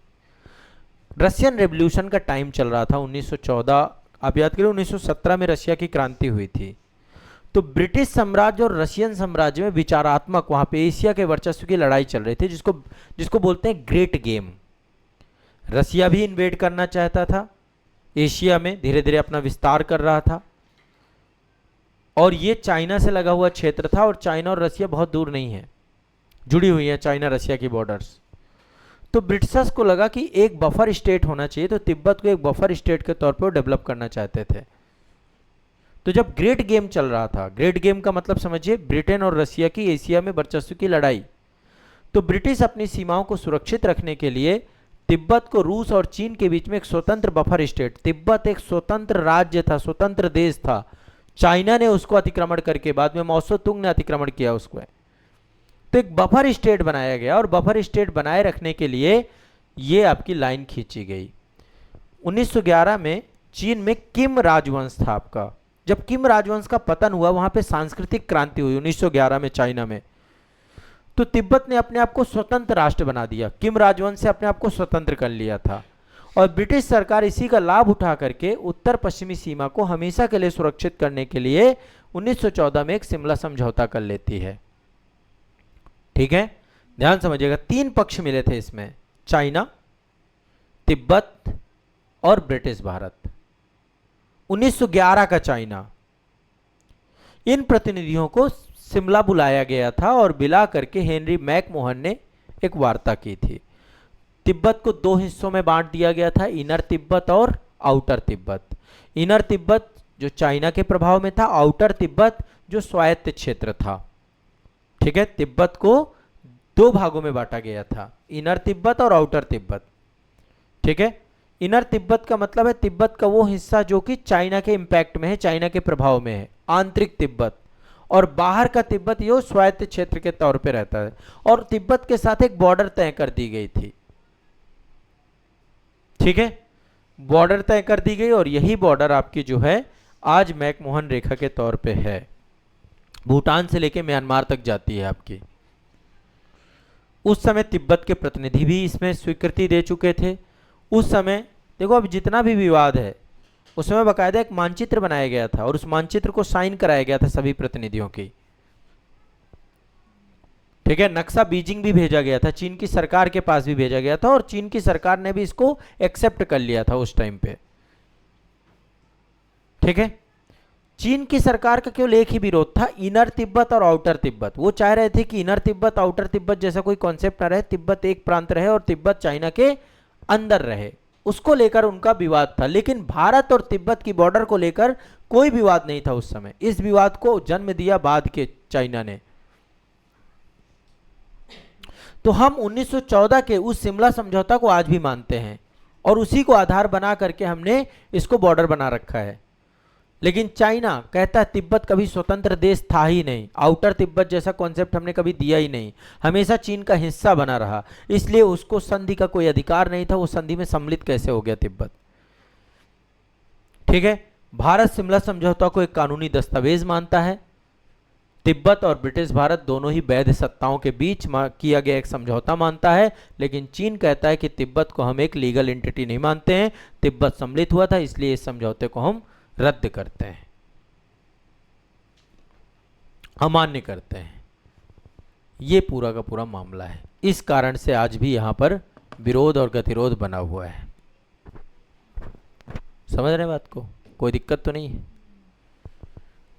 रशियन रेवोल्यूशन का टाइम चल रहा था 1914। आप याद करिए 1917 में रशिया की क्रांति हुई थी। तो ब्रिटिश साम्राज्य और रशियन साम्राज्य में विचारात्मक वहां पे एशिया के वर्चस्व की लड़ाई चल रही थी, जिसको बोलते हैं ग्रेट गेम। रशिया भी इन्वेड करना चाहता था एशिया में, धीरे धीरे अपना विस्तार कर रहा था, और ये चाइना से लगा हुआ क्षेत्र था। और चाइना और रशिया बहुत दूर नहीं है, जुड़ी हुई है चाइना रशिया की बॉर्डर्स। तो ब्रिटिशर्स को लगा कि एक बफर स्टेट होना चाहिए, तो तिब्बत को एक बफर स्टेट के तौर पर डेवलप करना चाहते थे। तो जब ग्रेट गेम चल रहा था, ग्रेट गेम का मतलब समझिए ब्रिटेन और रशिया की एशिया में वर्चस्व की लड़ाई, तो ब्रिटिश अपनी सीमाओं को सुरक्षित रखने के लिए तिब्बत को रूस और चीन के बीच में एक स्वतंत्र बफर स्टेट, तिब्बत एक स्वतंत्र राज्य था, स्वतंत्र देश था। चाइना ने उसको अतिक्रमण करके, बाद में माओ तुंग ने अतिक्रमण किया उसको, तो एक बफर स्टेट बनाया गया। और बफर स्टेट बनाए रखने के लिए ये आपकी लाइन खींची गई। 1911 में चीन में किम राजवंश था आपका। जब किम राजवंश का पतन हुआ, वहां पे सांस्कृतिक क्रांति हुई 1911 में चाइना में, तो तिब्बत ने अपने आप को स्वतंत्र राष्ट्र बना दिया। किम राजवंश से अपने आप को स्वतंत्र कर लिया था। और ब्रिटिश सरकार इसी का लाभ उठा करके उत्तर पश्चिमी सीमा को हमेशा के लिए सुरक्षित करने के लिए 1914 में एक शिमला समझौता कर लेती है। ठीक है, ध्यान समझिएगा, 3 पक्ष मिले थे इसमें, चाइना, तिब्बत और ब्रिटिश भारत। 1911 का चाइना, इन प्रतिनिधियों को शिमला बुलाया गया था और बुला करके हेनरी मैकमोहन ने एक वार्ता की थी। तिब्बत को 2 हिस्सों में बांट दिया गया था, इनर तिब्बत और आउटर तिब्बत। इनर तिब्बत जो चाइना के प्रभाव में था, आउटर तिब्बत जो स्वायत्त क्षेत्र था। ठीक है, तिब्बत को 2 भागों में बांटा गया था, इनर तिब्बत और आउटर तिब्बत। ठीक है, इनर तिब्बत का मतलब है तिब्बत का वो हिस्सा जो कि चाइना के इंपैक्ट में है, चाइना के प्रभाव में है, आंतरिक तिब्बत। और बाहर का तिब्बत ये स्वायत्त क्षेत्र के तौर पे रहता है। और तिब्बत के साथ एक बॉर्डर तय कर दी गई थी। ठीक है, बॉर्डर तय कर दी गई, और यही बॉर्डर आपकी जो है आज मैकमोहन रेखा के तौर पे है, भूटान से लेके म्यांमार तक जाती है आपकी। उस समय तिब्बत के प्रतिनिधि भी इसमें स्वीकृति दे चुके थे। उस समय देखो, अब जितना भी विवाद है, उस समय बाकायदा एक मानचित्र बनाया गया था और उस मानचित्र को साइन कराया गया था सभी प्रतिनिधियों की। ठीक है, नक्शा बीजिंग भी भेजा गया था, चीन की सरकार के पास भी भेजा गया था और चीन की सरकार ने भी इसको एक्सेप्ट कर लिया था उस टाइम पे। ठीक है, चीन की सरकार का केवल एक ही विरोध था, इनर तिब्बत और आउटर तिब्बत। वो चाह रहे थे कि इनर तिब्बत आउटर तिब्बत जैसा कोई कॉन्सेप्ट ना रहे, तिब्बत एक प्रांत रहे और तिब्बत चाइना के अंदर रहे, उसको लेकर उनका विवाद था। लेकिन भारत और तिब्बत की बॉर्डर को लेकर कोई विवाद नहीं था उस समय। इस विवाद को जन्म दिया बाद के चाइना ने। तो हम 1914 के उस शिमला समझौता को आज भी मानते हैं और उसी को आधार बना करके हमने इसको बॉर्डर बना रखा है। लेकिन चाइना कहता है तिब्बत कभी स्वतंत्र देश था ही नहीं, आउटर तिब्बत जैसा कॉन्सेप्ट हमने कभी दिया ही नहीं, हमेशा चीन का हिस्सा बना रहा, इसलिए उसको संधि का कोई अधिकार नहीं था, वो संधि में सम्मिलित कैसे हो गया तिब्बत। ठीक है, भारत शिमला समझौता को एक कानूनी दस्तावेज मानता है। तिब्बत और ब्रिटिश भारत दोनों ही वैध सत्ताओं के बीच किया गया एक समझौता मानता है, लेकिन चीन कहता है कि तिब्बत को हम एक लीगल एंटिटी नहीं मानते हैं, तिब्बत सम्मिलित हुआ था इसलिए इस समझौते को हम रद्द करते हैं, अमान्य करते हैं। ये पूरा का पूरा मामला है। इस कारण से आज भी यहां पर विरोध और गतिरोध बना हुआ है। समझ रहे हैं बात को? कोई दिक्कत तो नहीं है?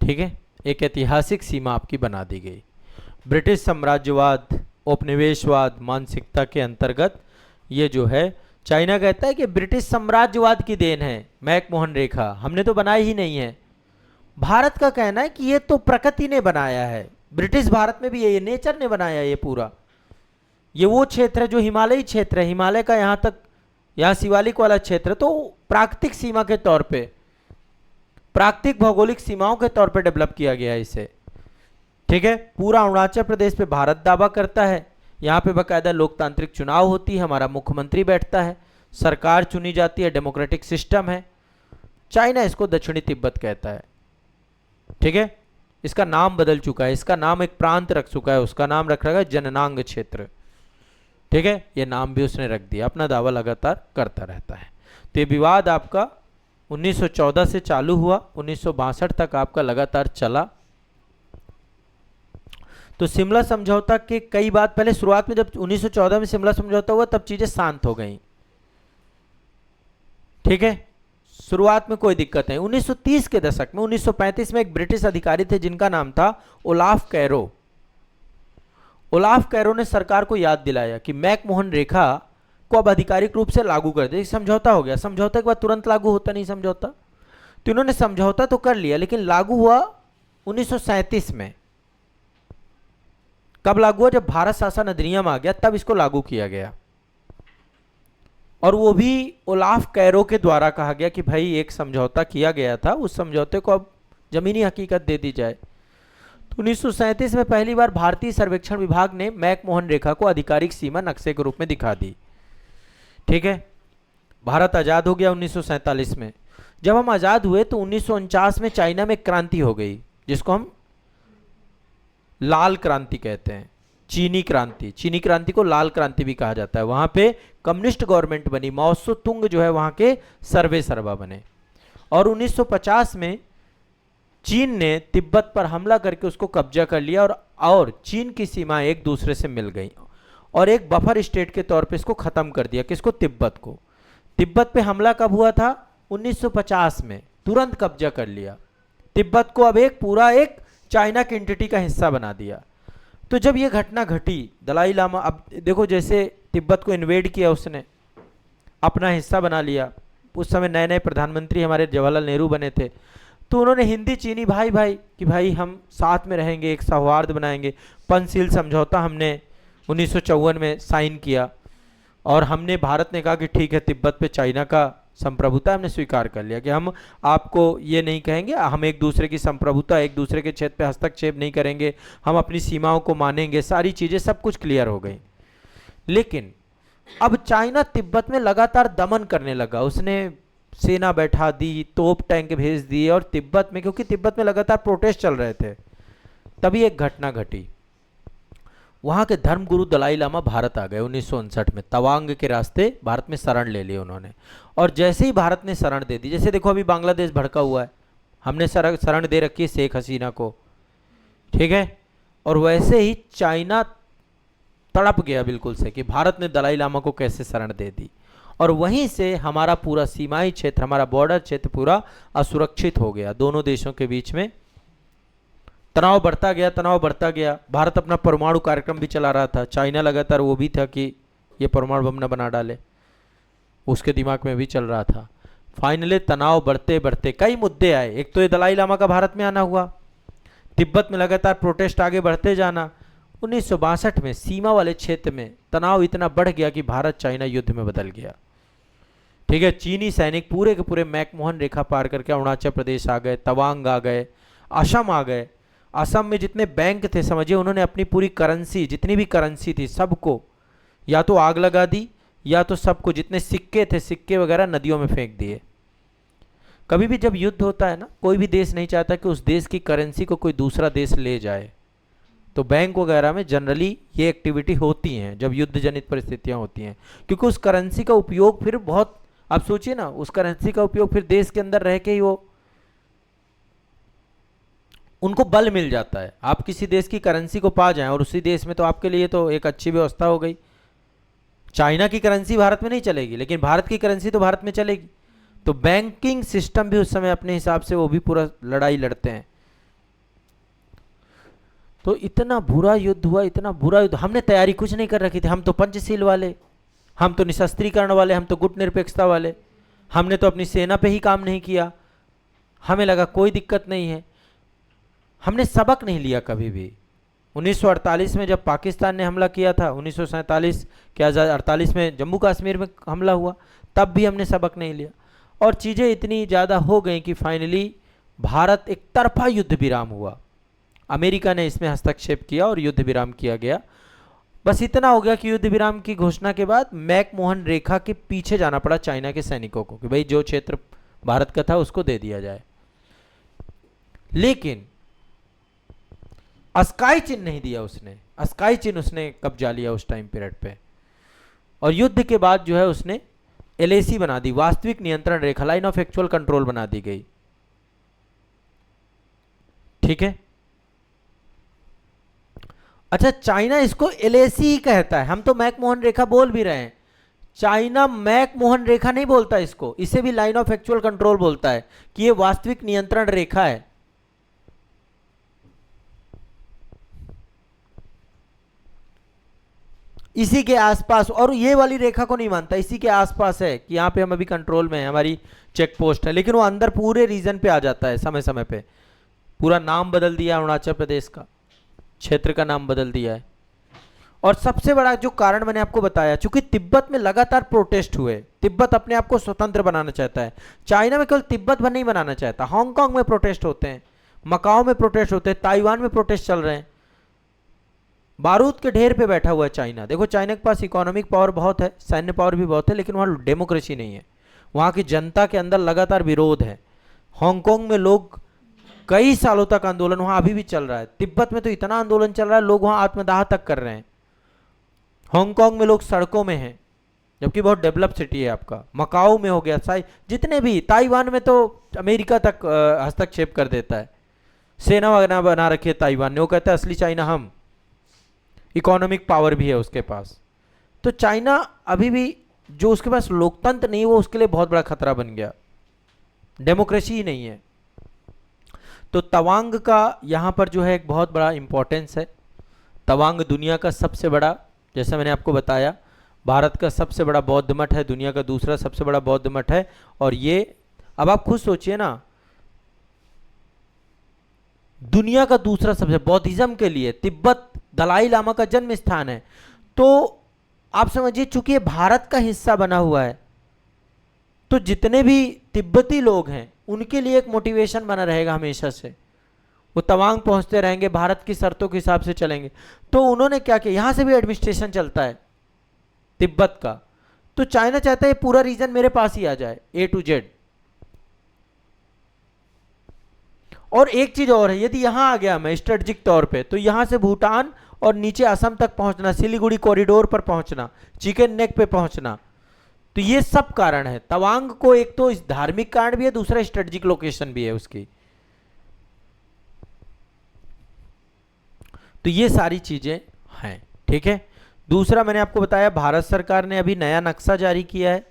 ठीक है, एक ऐतिहासिक सीमा आपकी बना दी गई। ब्रिटिश साम्राज्यवाद, उपनिवेशवाद मानसिकता के अंतर्गत ये जो है, चाइना कहता है कि ब्रिटिश साम्राज्यवाद की देन है मैकमोहन रेखा, हमने तो बनाई ही नहीं है। भारत का कहना है कि ये तो प्रकृति ने बनाया है, ब्रिटिश भारत में भी ये नेचर ने बनाया, ये पूरा ये वो क्षेत्र है जो हिमालयी क्षेत्र है, हिमालय का यहाँ तक, यहाँ शिवालिक वाला क्षेत्र तो प्राकृतिक सीमा के तौर पे, प्राकृतिक भौगोलिक सीमाओं के तौर पे डेवलप किया गया है इसे। ठीक है, पूरा अरुणाचल प्रदेश पे भारत दावा करता है, यहाँ पे बाकायदा लोकतांत्रिक चुनाव होती है, हमारा मुख्यमंत्री बैठता है, सरकार चुनी जाती है, डेमोक्रेटिक सिस्टम है। चाइना इसको दक्षिणी तिब्बत कहता है। ठीक है, इसका नाम बदल चुका है, इसका नाम एक प्रांत रख चुका है, उसका नाम रख रखा है जननांग क्षेत्र। ठीक है, ये नाम भी उसने रख दिया, अपना दावा लगातार करता रहता है। तो ये विवाद आपका 1914 से चालू हुआ, 1962 तक आपका लगातार चला। तो शिमला समझौता के कई बात, पहले शुरुआत में जब 1914 में शिमला समझौता हुआ तब चीजें शांत हो गई। ठीक है, शुरुआत में कोई दिक्कत नहीं। 1930 के दशक में, 1935 में एक ब्रिटिश अधिकारी थे जिनका नाम था ओलाफ कैरो। ओलाफ कैरो ने सरकार को याद दिलाया कि मैकमोहन रेखा को अब आधिकारिक रूप से लागू कर दे। समझौता हो गया, समझौते के बाद तुरंत लागू होता नहीं समझौता, तो इन्होंने समझौता तो कर लिया लेकिन लागू हुआ 1937 में। कब लागू हुआ? जब भारत शासन अधिनियम आ गया तब इसको लागू किया गया, और वो भी ओलाफ कैरो के द्वारा कहा गया कि भाई एक समझौता किया गया था, उस समझौते को अब जमीनी हकीकत दे दी जाए। तो 1937 में पहली बार भारतीय सर्वेक्षण विभाग ने मैकमोहन रेखा को आधिकारिक सीमा नक्शे के रूप में दिखा दी। ठीक है, भारत आज़ाद हो गया 1947 में। जब हम आज़ाद हुए तो 1949 में चाइना में क्रांति हो गई, जिसको हम लाल क्रांति कहते हैं, चीनी क्रांति। चीनी क्रांति को लाल क्रांति भी कहा जाता है। वहां पे कम्युनिस्ट गवर्नमेंट बनी, माओ त्से तुंग जो है वहां के सर्वे सर्वा बने। और 1950 में चीन ने तिब्बत पर हमला करके उसको कब्जा कर लिया, और चीन की सीमा एक दूसरे से मिल गई और एक बफर स्टेट के तौर पे इसको खत्म कर दिया। किसको? तिब्बत को। तिब्बत पे हमला कब हुआ था? 1950 में, तुरंत कब्जा कर लिया तिब्बत को, अब एक पूरा एक चाइना की एंटिटी का हिस्सा बना दिया। तो जब ये घटना घटी, दलाई लामा, अब देखो जैसे तिब्बत को इन्वेड किया, उसने अपना हिस्सा बना लिया। उस समय नए नए प्रधानमंत्री हमारे जवाहरलाल नेहरू बने थे, तो उन्होंने हिंदी चीनी भाई भाई कि भाई हम साथ में रहेंगे, एक सौहार्द बनाएंगे। पंचशील समझौता हमने 1954 में साइन किया, और हमने, भारत ने कहा कि ठीक है तिब्बत पे चाइना का संप्रभुता हमने स्वीकार कर लिया कि हम आपको ये नहीं कहेंगे, हम एक दूसरे की संप्रभुता, एक दूसरे के क्षेत्र पे हस्तक्षेप नहीं करेंगे, हम अपनी सीमाओं को मानेंगे, सारी चीज़ें सब कुछ क्लियर हो गई। लेकिन अब चाइना तिब्बत में लगातार दमन करने लगा, उसने सेना बैठा दी, तोप टैंक भेज दिए, और तिब्बत में, क्योंकि तिब्बत में लगातार प्रोटेस्ट चल रहे थे, तभी एक घटना घटी। वहाँ के धर्मगुरु दलाई लामा भारत आ गए 1959 में, तवांग के रास्ते भारत में शरण ले ली उन्होंने। और जैसे ही भारत ने शरण दे दी, जैसे देखो अभी बांग्लादेश भड़का हुआ है, हमने शरण दे रखी है शेख हसीना को, ठीक है, और वैसे ही चाइना तड़प गया बिल्कुल से कि भारत ने दलाई लामा को कैसे शरण दे दी, और वहीं से हमारा पूरा सीमाई क्षेत्र, हमारा बॉर्डर क्षेत्र पूरा असुरक्षित हो गया। दोनों देशों के बीच में तनाव बढ़ता गया, तनाव बढ़ता गया। भारत अपना परमाणु कार्यक्रम भी चला रहा था, चाइना लगातार वो भी था कि ये परमाणु बम न बना डाले, उसके दिमाग में भी चल रहा था। फाइनली तनाव बढ़ते बढ़ते कई मुद्दे आए। एक तो ये दलाई लामा का भारत में आना हुआ, तिब्बत में लगातार प्रोटेस्ट आगे बढ़ते जाना। 1962 में सीमा वाले क्षेत्र में तनाव इतना बढ़ गया कि भारत चाइना युद्ध में बदल गया। ठीक है, चीनी सैनिक पूरे के पूरे मैकमोहन रेखा पार करके अरुणाचल प्रदेश आ गए, तवांग आ गए, असम आ गए। असम में जितने बैंक थे समझिए, उन्होंने अपनी पूरी करेंसी, जितनी भी करेंसी थी सबको या तो आग लगा दी या तो सबको, जितने सिक्के थे सिक्के वगैरह नदियों में फेंक दिए। कभी भी जब युद्ध होता है ना, कोई भी देश नहीं चाहता कि उस देश की करेंसी को कोई दूसरा देश ले जाए, तो बैंक वगैरह में जनरली ये एक्टिविटी होती हैं जब युद्ध जनित परिस्थितियां होती हैं, क्योंकि उस करेंसी का उपयोग फिर बहुत, आप सोचिए ना, उस करेंसी का उपयोग फिर देश के अंदर रह के ही वो उनको बल मिल जाता है। आप किसी देश की करेंसी को पा जाएं और उसी देश में, तो आपके लिए तो एक अच्छी व्यवस्था हो गई। चाइना की करेंसी भारत में नहीं चलेगी, लेकिन भारत की करेंसी तो भारत में चलेगी। तो बैंकिंग सिस्टम भी उस समय अपने हिसाब से वो भी पूरा लड़ाई लड़ते हैं। तो इतना बुरा युद्ध हुआ, इतना बुरा युद्ध। हमने तैयारी कुछ नहीं कर रखी थी, हम तो पंचशील वाले, हम तो निशस्त्रीकरण वाले, हम तो गुट निरपेक्षता वाले, हमने तो अपनी सेना पे ही काम नहीं किया। हमें लगा कोई दिक्कत नहीं है, हमने सबक नहीं लिया कभी भी। 1948 में जब पाकिस्तान ने हमला किया था, 1947 के 48 में जम्मू कश्मीर में हमला हुआ, तब भी हमने सबक नहीं लिया। और चीज़ें इतनी ज़्यादा हो गई कि फाइनली भारत एक तरफा युद्ध विराम हुआ। अमेरिका ने इसमें हस्तक्षेप किया और युद्ध विराम किया गया। बस इतना हो गया कि युद्ध विराम की घोषणा के बाद मैकमोहन रेखा के पीछे जाना पड़ा चाइना के सैनिकों को कि भाई जो क्षेत्र भारत का था उसको दे दिया जाए। लेकिन स्काई चिन्ह नहीं दिया उसने, स्काई चिन्ह उसने कब्जा लिया उस टाइम पीरियड पे। और युद्ध के बाद जो है उसने एलएसी बना दी, वास्तविक नियंत्रण रेखा, लाइन ऑफ एक्चुअल कंट्रोल बना दी गई। ठीक है, अच्छा चाइना इसको एलएसी ही कहता है, हम तो मैकमोहन रेखा बोल भी रहे हैं। चाइना मैकमोहन रेखा नहीं बोलता इसको, इसे भी लाइन ऑफ एक्चुअल कंट्रोल बोलता है कि ये वास्तविक नियंत्रण रेखा है। इसी के आसपास, और ये वाली रेखा को नहीं मानता, इसी के आसपास है कि यहाँ पे हम अभी कंट्रोल में है, हमारी चेक पोस्ट है। लेकिन वो अंदर पूरे रीजन पे आ जाता है समय समय पे। पूरा नाम बदल दिया अरुणाचल प्रदेश का, क्षेत्र का नाम बदल दिया है। और सबसे बड़ा जो कारण मैंने आपको बताया, चूंकि तिब्बत में लगातार प्रोटेस्ट हुए, तिब्बत अपने आप को स्वतंत्र बनाना चाहता है। चाइना में केवल तिब्बत भर नहीं बनाना चाहता, हांगकांग में प्रोटेस्ट होते हैं, मकाओ में प्रोटेस्ट होते हैं, ताइवान में प्रोटेस्ट चल रहे हैं। बारूद के ढेर पे बैठा हुआ है चाइना। देखो चाइना के पास इकोनॉमिक पावर बहुत है, सैन्य पावर भी बहुत है, लेकिन वहाँ डेमोक्रेसी नहीं है। वहाँ की जनता के अंदर लगातार विरोध है। हांगकांग में लोग कई सालों तक आंदोलन वहाँ अभी भी चल रहा है। तिब्बत में तो इतना आंदोलन चल रहा है, लोग वहाँ आत्मदाह तक कर रहे हैं। हांगकांग में लोग सड़कों में हैं, जबकि बहुत डेवलप सिटी है आपका। मकाओ में हो गया, जितने भी, ताइवान में तो अमेरिका तक हस्तक्षेप कर देता है, सेना वगैरह बना रखी है ताइवान ने। वो कहता है असली चाइना हम, इकोनॉमिक पावर भी है उसके पास। तो चाइना अभी भी, जो उसके पास लोकतंत्र नहीं, वो उसके लिए बहुत बड़ा खतरा बन गया, डेमोक्रेसी ही नहीं है। तो तवांग का यहाँ पर जो है एक बहुत बड़ा इंपॉर्टेंस है। तवांग दुनिया का सबसे बड़ा, जैसा मैंने आपको बताया, भारत का सबसे बड़ा बौद्ध मठ है, दुनिया का दूसरा सबसे बड़ा बौद्ध मठ है। और ये, अब आप खुद सोचिए ना, दुनिया का दूसरा सबसे, बौद्धिज्म के लिए तिब्बत दलाई लामा का जन्म स्थान है। तो आप समझिए, चूंकि ये भारत का हिस्सा बना हुआ है, तो जितने भी तिब्बती लोग हैं उनके लिए एक मोटिवेशन बना रहेगा हमेशा से। वो तवांग पहुंचते रहेंगे, भारत की शर्तों के हिसाब से चलेंगे। तो उन्होंने क्या किया, यहां से भी एडमिनिस्ट्रेशन चलता है तिब्बत का। तो चाइना चाहता है पूरा रीजन मेरे पास ही आ जाए, ए टू जेड। और एक चीज और है, यदि यहां आ गया मैं स्ट्रेटेजिक तौर पे, तो यहां से भूटान और नीचे असम तक पहुंचना, सिलीगुड़ी कॉरिडोर पर पहुंचना, चिकन नेक पे पहुंचना, तो ये सब कारण है। तवांग को एक तो इस धार्मिक कारण भी है, दूसरा स्ट्रेटेजिक लोकेशन भी है उसकी। तो ये सारी चीजें हैं, ठीक है। दूसरा मैंने आपको बताया भारत सरकार ने अभी नया नक्शा जारी किया है।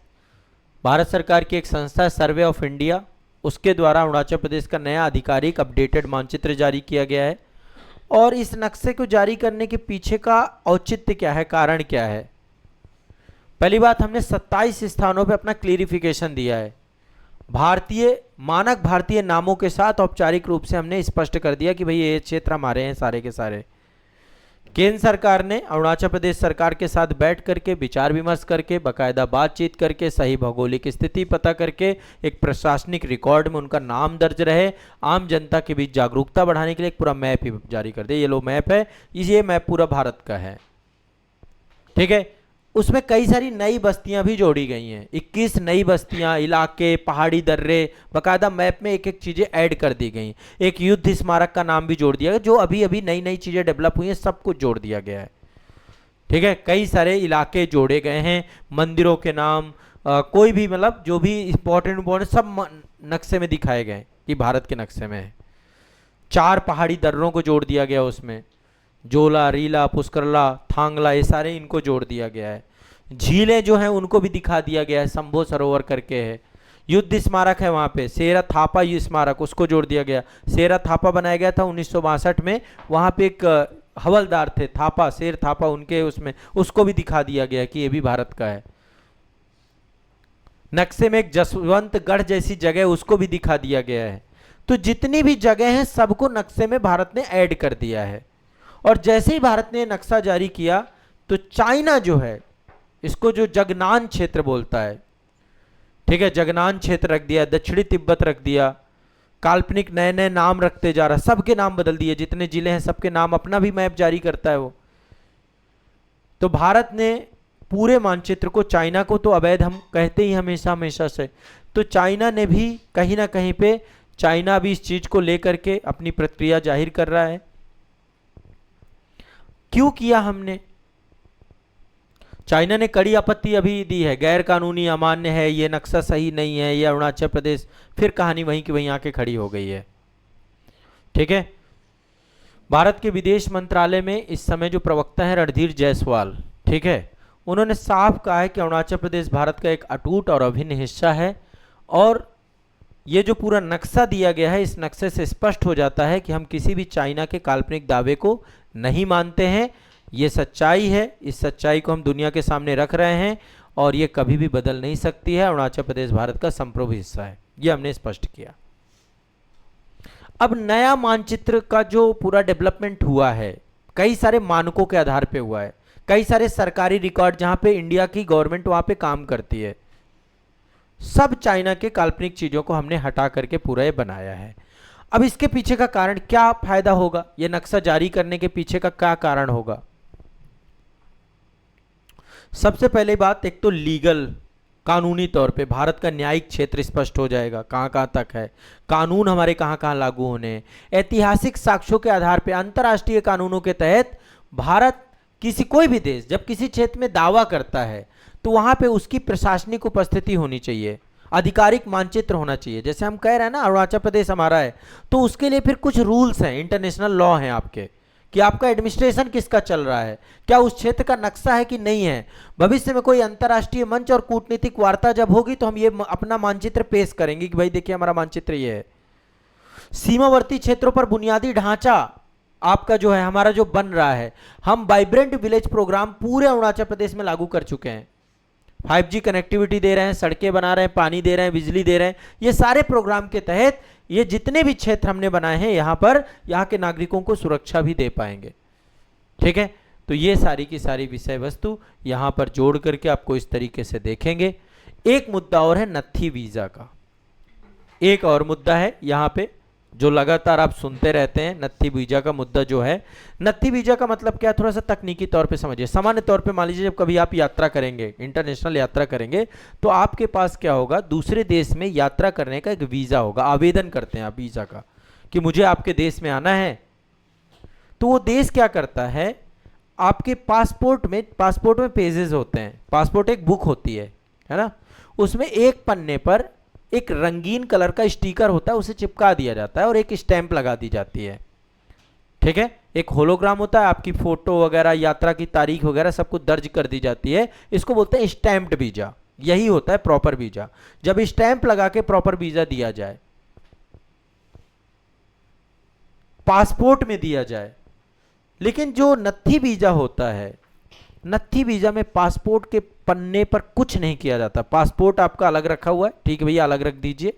भारत सरकार की एक संस्था है सर्वे ऑफ इंडिया, उसके द्वारा अरुणाचल प्रदेश का नया आधिकारिक अपडेटेड मानचित्र जारी किया गया है। और इस नक्शे को जारी करने के पीछे का औचित्य क्या है, कारण क्या है? पहली बात, हमने 27 स्थानों पे अपना क्लियरिफिकेशन दिया है। भारतीय नामों के साथ औपचारिक रूप से हमने स्पष्ट कर दिया कि भाई ये क्षेत्र हमारे हैं सारे के सारे। केंद्र सरकार ने अरुणाचल प्रदेश सरकार के साथ बैठ करके विचार विमर्श करके बाकायदा बातचीत करके सही भौगोलिक स्थिति पता करके एक प्रशासनिक रिकॉर्ड में उनका नाम दर्ज रहे, आम जनता के बीच जागरूकता बढ़ाने के लिए एक पूरा मैप ही जारी कर दिया। ये लो मैप है, ये मैप पूरा भारत का है, ठीक है। उसमें कई सारी नई बस्तियां भी जोड़ी गई हैं, 21 नई बस्तियां, इलाके, पहाड़ी दर्रे, बाकायदा मैप में एक एक चीज़ें ऐड कर दी गई। एक युद्ध स्मारक का नाम भी जोड़ दिया गया, जो अभी अभी नई नई चीज़ें डेवलप हुई हैं सब कुछ जोड़ दिया गया है, ठीक है। कई सारे इलाके जोड़े गए हैं, मंदिरों के नाम, कोई भी मतलब जो भी इंपॉर्टेंट सब नक्शे में दिखाए गए कि भारत के नक्शे में है। 4 पहाड़ी दर्रों को जोड़ दिया गया उसमें, जोला, रीला, पुष्करला, थांगला, ये सारे इनको जोड़ दिया गया है। झीलें जो हैं उनको भी दिखा दिया गया है, शंभो सरोवर करके है। युद्ध स्मारक है वहाँ पे, सेरा थापा स्मारक, उसको जोड़ दिया गया। सेरा थापा बनाया गया था 1962 में, वहाँ पे एक हवलदार थे थापा, शेर थापा, उनके उसमें उसको भी दिखा दिया गया कि ये भी भारत का है। नक्शे में एक जसवंतगढ़ जैसी जगह, उसको भी दिखा दिया गया है। तो जितनी भी जगह हैं सबको नक्शे में भारत ने ऐड कर दिया है। और जैसे ही भारत ने नक्शा जारी किया तो चाइना जो है, इसको जो जगनान क्षेत्र बोलता है, ठीक है, जगनान क्षेत्र रख दिया, दक्षिणी तिब्बत रख दिया, काल्पनिक नए नए नाम रखते जा रहा, सबके नाम बदल दिए, जितने जिले हैं सबके नाम, अपना भी मैप जारी करता है वो। तो भारत ने पूरे मानचित्र को, चाइना को तो अवैध हम कहते ही हमेशा हमेशा से, तो चाइना ने भी कहीं ना कहीं पे, चाइना भी इस चीज को लेकर के अपनी प्रतिक्रिया जाहिर कर रहा है। क्यों किया हमने? चाइना ने कड़ी आपत्ति अभी दी है, गैर कानूनी, अमान्य है, ये नक्शा सही नहीं है, ये अरुणाचल प्रदेश, फिर कहानी वहीं की वहीं आके खड़ी हो गई है, ठीक है। भारत के विदेश मंत्रालय में इस समय जो प्रवक्ता है रणधीर जायसवाल, ठीक है, उन्होंने साफ कहा है कि अरुणाचल प्रदेश भारत का एक अटूट और अभिन्न हिस्सा है। और ये जो पूरा नक्शा दिया गया है, इस नक्शे से स्पष्ट हो जाता है कि हम किसी भी चाइना के काल्पनिक दावे को नहीं मानते हैं। ये सच्चाई है, इस सच्चाई को हम दुनिया के सामने रख रहे हैं और ये कभी भी बदल नहीं सकती है। अरुणाचल प्रदेश भारत का संप्रभु हिस्सा है, ये हमने स्पष्ट किया। अब नया मानचित्र का जो पूरा डेवलपमेंट हुआ है, कई सारे मानकों के आधार पे हुआ है, कई सारे सरकारी रिकॉर्ड जहां पे इंडिया की गवर्नमेंट वहां पे काम करती है, सब चाइना के काल्पनिक चीजों को हमने हटा करके पूरा ये बनाया है। अब इसके पीछे का कारण क्या, फायदा होगा, ये नक्शा जारी करने के पीछे का क्या कारण होगा? सबसे पहले बात, एक तो लीगल, कानूनी तौर पे भारत का न्यायिक क्षेत्र स्पष्ट हो जाएगा, कहां कहां तक है, कानून हमारे कहां कहां लागू होने हैं। ऐतिहासिक साक्ष्यों के आधार पे, अंतर्राष्ट्रीय कानूनों के तहत भारत, किसी कोई भी देश जब किसी क्षेत्र में दावा करता है तो वहां पे उसकी प्रशासनिक उपस्थिति होनी चाहिए, आधिकारिक मानचित्र होना चाहिए। जैसे हम कह रहे हैं ना अरुणाचल प्रदेश हमारा है, तो उसके लिए फिर कुछ रूल्स हैं, इंटरनेशनल लॉ हैं आपके, कि आपका एडमिनिस्ट्रेशन किसका चल रहा है, क्या उस क्षेत्र का नक्शा है कि नहीं है। भविष्य में कोई अंतर्राष्ट्रीय मंच और कूटनीतिक वार्ता जब होगी तो हम ये अपना मानचित्र पेश करेंगे कि भाई देखिए हमारा मानचित्र ये है। सीमावर्ती क्षेत्रों पर बुनियादी ढांचा आपका जो है, हमारा जो बन रहा है, हम वाइब्रेंट विलेज प्रोग्राम पूरे अरुणाचल प्रदेश में लागू कर चुके हैं। 5G कनेक्टिविटी दे रहे हैं, सड़कें बना रहे हैं, पानी दे रहे हैं, बिजली दे रहे हैं। ये सारे प्रोग्राम के तहत ये जितने भी क्षेत्र हमने बनाए हैं, यहाँ पर यहाँ के नागरिकों को सुरक्षा भी दे पाएंगे, ठीक है। तो ये सारी की सारी विषय वस्तु यहाँ पर जोड़ करके आपको इस तरीके से देखेंगे। एक मुद्दा और है नत्थी वीजा का, एक और मुद्दा है यहाँ पे जो लगातार आप सुनते रहते हैं, नत्थी वीजा का मुद्दा जो है। नत्थी वीजा का मतलब क्या, थोड़ा सा तकनीकी तौर पे समझिए। सामान्य तौर पे मान लीजिए जब कभी आप यात्रा करेंगे, इंटरनेशनल यात्रा करेंगे, तो आपके पास क्या होगा, दूसरे देश में यात्रा करने का एक वीजा होगा, आवेदन करते हैं आप वीजा का कि मुझे आपके देश में आना है। तो वो देश क्या करता है, आपके पासपोर्ट में पेजेस होते हैं, पासपोर्ट एक बुक होती है ना, उसमें एक पन्ने पर एक रंगीन कलर का स्टिकर होता है, उसे चिपका दिया जाता है और एक स्टैंप लगा दी जाती है, ठीक है, एक होलोग्राम होता है, आपकी फोटो वगैरह, यात्रा की तारीख वगैरह सब कुछ दर्ज कर दी जाती है, इसको बोलते हैं स्टैम्प्ड वीजा। यही होता है प्रॉपर वीजा, जब स्टैंप लगा के प्रॉपर वीजा दिया जाए, पासपोर्ट में दिया जाए। लेकिन जो नत्थी वीजा होता है, नत्थी वीजा में पासपोर्ट के पन्ने पर कुछ नहीं किया जाता। पासपोर्ट आपका अलग रखा हुआ है, ठीक है भैया, अलग रख दीजिए।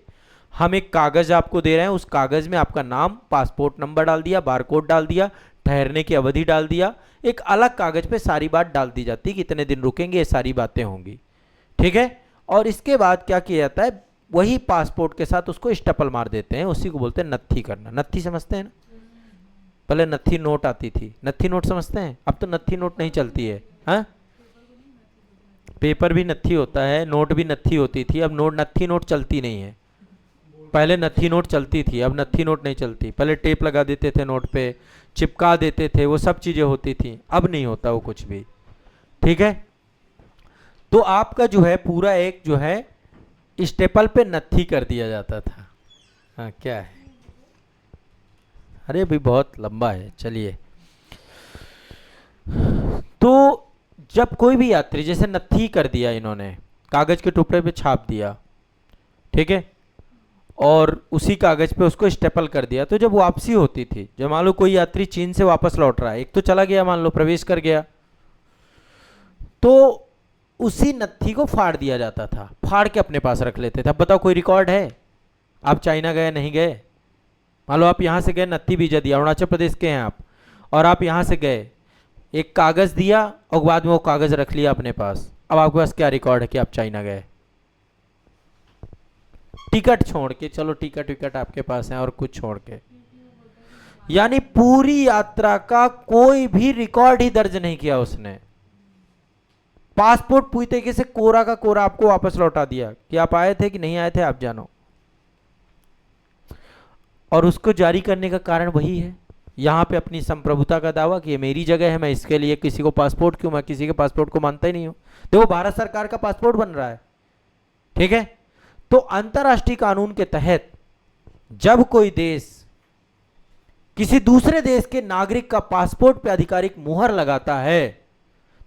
हम एक कागज आपको दे रहे हैं, उस कागज में आपका नाम, पासपोर्ट नंबर डाल दिया, बारकोड डाल दिया, ठहरने की अवधि डाल दिया, एक अलग कागज पे सारी बात डाल दी जाती है, कितने दिन रुकेंगे, ये सारी बातें होंगी, ठीक है। और इसके बाद क्या किया जाता है, वही पासपोर्ट के साथ उसको स्टेपल मार देते हैं, उसी को बोलते हैं नत्थी करना। नत्थी समझते हैं ना, पहले नत्थी नोट आती थी, नत्थी नोट समझते हैं, अब तो नत्थी नोट नहीं चलती है। हाँ, पेपर भी नत्थी होता है, नोट भी नत्थी होती थी, अब नोट नत्थी नोट चलती नहीं है। पहले नत्थी नोट चलती थी, अब नत्थी नोट नहीं चलती। पहले टेप लगा देते थे नोट पे, चिपका देते थे, वो सब चीजें होती थी, अब नहीं होता वो कुछ भी, ठीक है। तो आपका जो है पूरा एक जो है स्टेपल पे नत्थी कर दिया जाता था। हाँ क्या है, अरे भी बहुत लंबा है, चलिए। तो जब कोई भी यात्री, जैसे नत्थी कर दिया इन्होंने, कागज के टुकड़े पे छाप दिया, ठीक है, और उसी कागज पे उसको स्टेपल कर दिया, तो जब वापसी होती थी, जब मान लो कोई यात्री चीन से वापस लौट रहा है, एक तो चला गया, मान लो प्रवेश कर गया, तो उसी नत्थी को फाड़ दिया जाता था, फाड़ के अपने पास रख लेते थे। अब बताओ कोई रिकॉर्ड है, आप चाइना गए नहीं गए, मान लो आप यहाँ से गए, नत्थी वीजा दिया, अरुणाचल प्रदेश के हैं आप, और आप यहाँ से गए, एक कागज दिया और बाद में वो कागज रख लिया अपने पास, अब आपके पास क्या रिकॉर्ड है कि आप चाइना गए? टिकट छोड़ के, चलो टिकट विकट आपके पास है और कुछ छोड़ के, यानी पूरी यात्रा का कोई भी रिकॉर्ड ही दर्ज नहीं किया उसने। पासपोर्ट पूरी तरीके से कोरा का कोरा आपको वापस लौटा दिया कि आप आए थे कि नहीं आए थे, आप जानो। और उसको जारी करने का कारण वही है, यहां पे अपनी संप्रभुता का दावा कि ये मेरी जगह है, मैं इसके लिए किसी को पासपोर्ट क्यों, मैं किसी के पासपोर्ट को मानता ही नहीं हूं। देखो भारत सरकार का पासपोर्ट बन रहा है, ठीक है। तो अंतरराष्ट्रीय कानून के तहत जब कोई देश किसी दूसरे देश के नागरिक का पासपोर्ट पे आधिकारिक मुहर लगाता है,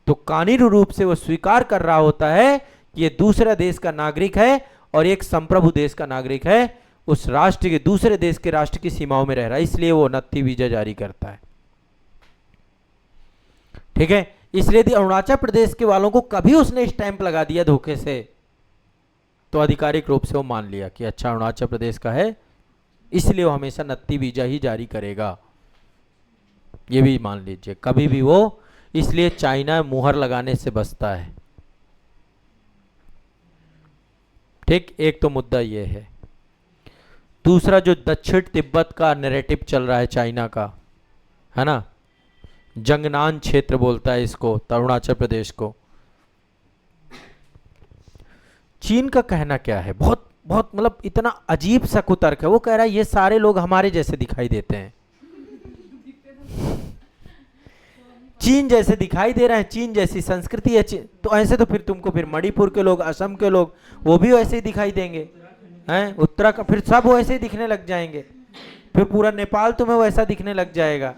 तो कानूनी रूप से वो स्वीकार कर रहा होता है कि ये दूसरा देश का नागरिक है और एक संप्रभु देश का नागरिक है, उस राष्ट्र के दूसरे देश के राष्ट्र की सीमाओं में रह रहा है, इसलिए वो नत्थी वीजा जारी करता है, ठीक है। इसलिए यदि अरुणाचल प्रदेश के वालों को कभी उसने स्टैंप लगा दिया धोखे से, तो आधिकारिक रूप से वो मान लिया कि अच्छा अरुणाचल प्रदेश का है, इसलिए वो हमेशा नत्थी वीजा ही जारी करेगा, ये भी मान लीजिए कभी भी वो, इसलिए चाइना मुहर लगाने से बचता है, ठीक। एक तो मुद्दा ये है। दूसरा, जो दक्षिण तिब्बत का नैरेटिव चल रहा है चाइना का, है ना, जंगनान क्षेत्र बोलता है इसको, अरुणाचल प्रदेश को। चीन का कहना क्या है, बहुत बहुत मतलब इतना अजीब सा कुतर्क है, वो कह रहा है ये सारे लोग हमारे जैसे दिखाई देते हैं, चीन जैसे दिखाई दे रहे हैं, चीन जैसी संस्कृति है, तो ऐसे तो फिर तुमको फिर मणिपुर के लोग, असम के लोग, वो भी वैसे ही दिखाई देंगे, हैं, उत्तराखंड, फिर सब वैसे ही दिखने लग जाएंगे, फिर पूरा नेपाल तुम्हें वैसा दिखने लग जाएगा।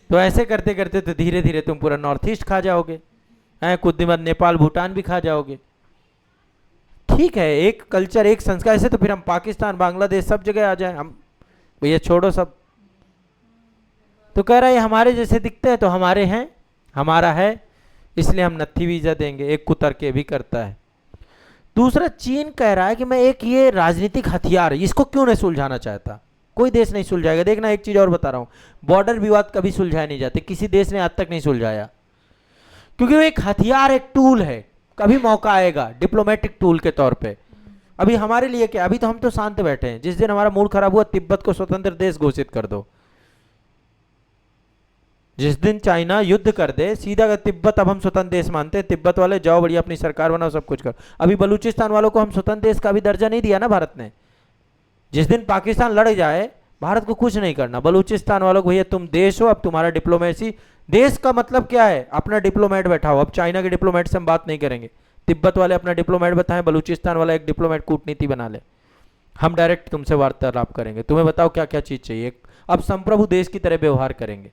तो ऐसे करते करते तो धीरे धीरे तुम पूरा नॉर्थ ईस्ट खा जाओगे, हैं, कुछ दिन बाद नेपाल भूटान भी खा जाओगे। ठीक है, एक कल्चर एक संस्कार, ऐसे तो फिर हम पाकिस्तान बांग्लादेश सब जगह आ जाए, हम भैया छोड़ो सब। तो कह रहा है हमारे जैसे दिखते हैं तो हमारे हैं, हमारा है, इसलिए हम नत्थी वीजा देंगे, एक कुतर्क भी करता है। दूसरा, चीन कह रहा है कि मैं एक ये राजनीतिक हथियार है, इसको क्यों नहीं सुलझाना चाहता, कोई देश नहीं सुलझाएगा। देखना एक चीज और बता रहा हूं, बॉर्डर विवाद कभी सुलझाए नहीं जाते, किसी देश ने आज तक नहीं सुलझाया, क्योंकि वो एक हथियार, एक टूल है, कभी मौका आएगा डिप्लोमेटिक टूल के तौर पे। अभी हमारे लिए क्या, अभी तो हम तो शांत बैठे हैं, जिस दिन हमारा मूड खराब हुआ तिब्बत को स्वतंत्र देश घोषित कर दो, जिस दिन चाइना युद्ध कर दे सीधा का तिब्बत अब हम स्वतंत्र देश मानते हैं, तिब्बत वाले जाओ बढ़िया अपनी सरकार बनाओ, सब कुछ करो। अभी बलूचिस्तान वालों को हम स्वतंत्र देश का भी दर्जा नहीं दिया ना भारत ने। जिस दिन पाकिस्तान लड़ जाए, भारत को कुछ नहीं करना, बलूचिस्तान वालों को भैया तुम देश हो, अब तुम्हारा डिप्लोमेसी, देश का मतलब क्या है, अपना डिप्लोमेट बैठाओ। अब चाइना के डिप्लोमेट से हम बात नहीं करेंगे, तिब्बत वाले अपना डिप्लोमेट बताएं, बलूचिस्तान वाला एक डिप्लोमेट कूटनीति बना ले, हम डायरेक्ट तुमसे वार्तालाप करेंगे, तुम्हें बताओ क्या क्या चीज चाहिए, अब संप्रभु देश की तरह व्यवहार करेंगे।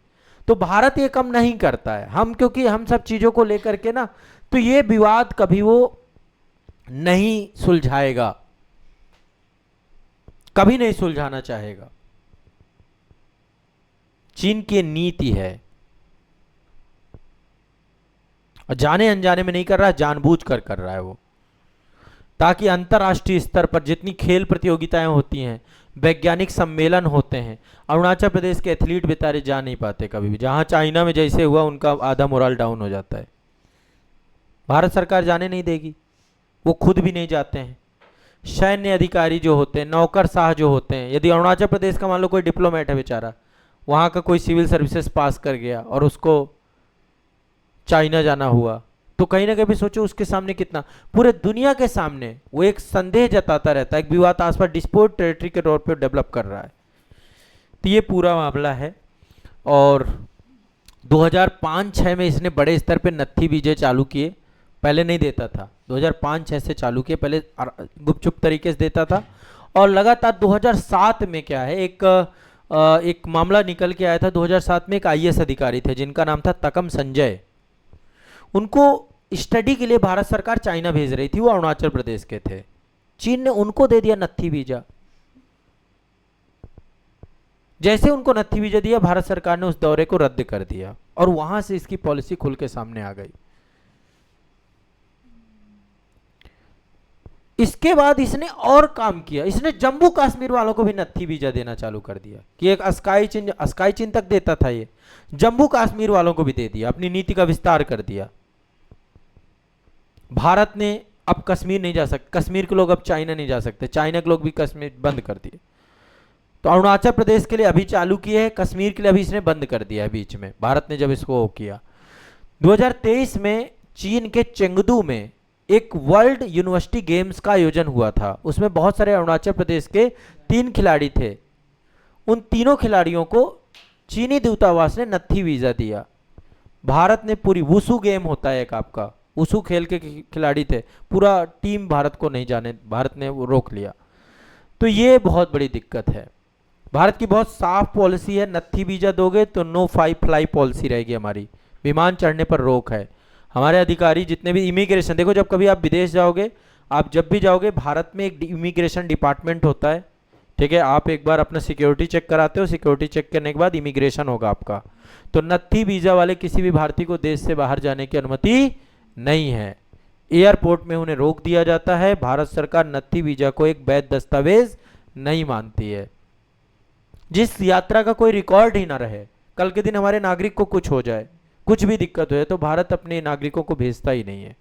तो भारत ये कम नहीं करता है, हम क्योंकि हम सब चीजों को लेकर के ना, तो ये विवाद कभी वो नहीं सुलझाएगा, कभी नहीं सुलझाना चाहेगा। चीन की नीति है, और जाने अनजाने में नहीं कर रहा, जानबूझकर कर रहा है वो, ताकि अंतर्राष्ट्रीय स्तर पर जितनी खेल प्रतियोगिताएं होती हैं, वैज्ञानिक सम्मेलन होते हैं, अरुणाचल प्रदेश के एथलीट बेचारे जा नहीं पाते कभी भी। जहां चाइना में जैसे हुआ, उनका आधा मोरल डाउन हो जाता है। भारत सरकार जाने नहीं देगी, वो खुद भी नहीं जाते हैं। सैन्य अधिकारी जो होते हैं, नौकरशाह जो होते हैं, यदि अरुणाचल प्रदेश का मान लो कोई डिप्लोमेट है बेचारा, वहां का कोई सिविल सर्विसेज पास कर गया और उसको चाइना जाना हुआ, तो कहीं ना कहीं सोचो उसके सामने कितना, पूरे दुनिया के सामने वो एक संदेह जताता रहता है, एक विवादास्पद डिस्प्यूट टेरिटरी के तौर पे डेवलप कर रहा है। तो ये पूरा मामला है। और 2005-6 में इसने बड़े स्तर पे नत्थी वीजे चालू किए, पहले नहीं देता था, 2005-6 से चालू किए, पहले गुपचुप तरीके से देता था। और लगातार 2007 में क्या है, एक मामला निकल के आया था 2007 में, एक आईएएस अधिकारी थे जिनका नाम था तकम संजय, उनको स्टडी के लिए भारत सरकार चाइना भेज रही थी, वो अरुणाचल प्रदेश के थे। चीन ने उनको दे दिया नत्थी वीजा। जैसे उनको नत्थी वीजा दिया, भारत सरकार ने उस दौरे को रद्द कर दिया, और वहां से इसकी पॉलिसी खुल के सामने आ गई। इसके बाद इसने और काम किया, इसने जम्मू कश्मीर वालों को भी नत्थी वीजा देना चालू कर दिया, कि एक स्काई चिन्ह तक देता था, ये जम्मू कश्मीर वालों को भी दे दिया, अपनी नीति का विस्तार कर दिया। भारत ने अब कश्मीर नहीं जा सकते, कश्मीर के लोग अब चाइना नहीं जा सकते, चाइना के लोग भी कश्मीर बंद कर दिए। तो अरुणाचल प्रदेश के लिए अभी चालू किए है, कश्मीर के लिए अभी इसने बंद कर दिया है बीच में, भारत ने जब इसको किया। 2023 में चीन के चेंगदू में एक वर्ल्ड यूनिवर्सिटी गेम्स का आयोजन हुआ था, उसमें बहुत सारे अरुणाचल प्रदेश के 3 खिलाड़ी थे। उन तीनों खिलाड़ियों को चीनी दूतावास ने नत्थी वीजा दिया। भारत ने पूरी, वुसु गेम होता है एक आपका, वुसु खेल के खिलाड़ी थे, पूरा टीम भारत को नहीं जाने, भारत ने वो रोक लिया। तो ये बहुत बड़ी दिक्कत है। भारत की बहुत साफ पॉलिसी है, नत्थी वीजा दोगे तो नो फ्लाई पॉलिसी रहेगी हमारी, विमान चढ़ने पर रोक है। हमारे अधिकारी जितने भी इमिग्रेशन, देखो जब कभी आप विदेश जाओगे, आप जब भी जाओगे, भारत में एक इमिग्रेशन डिपार्टमेंट होता है, ठीक है, आप एक बार अपना सिक्योरिटी चेक कराते हो, सिक्योरिटी चेक करने के बाद इमिग्रेशन होगा आपका। तो नत्थी वीजा वाले किसी भी भारतीय को देश से बाहर जाने की अनुमति नहीं है, एयरपोर्ट में उन्हें रोक दिया जाता है। भारत सरकार नत्थी वीजा को एक वैध दस्तावेज नहीं मानती है। जिस यात्रा का कोई रिकॉर्ड ही ना रहे, कल के दिन हमारे नागरिक को कुछ हो जाए, कुछ भी दिक्कत हो जाए, तो भारत अपने नागरिकों को भेजता ही नहीं है।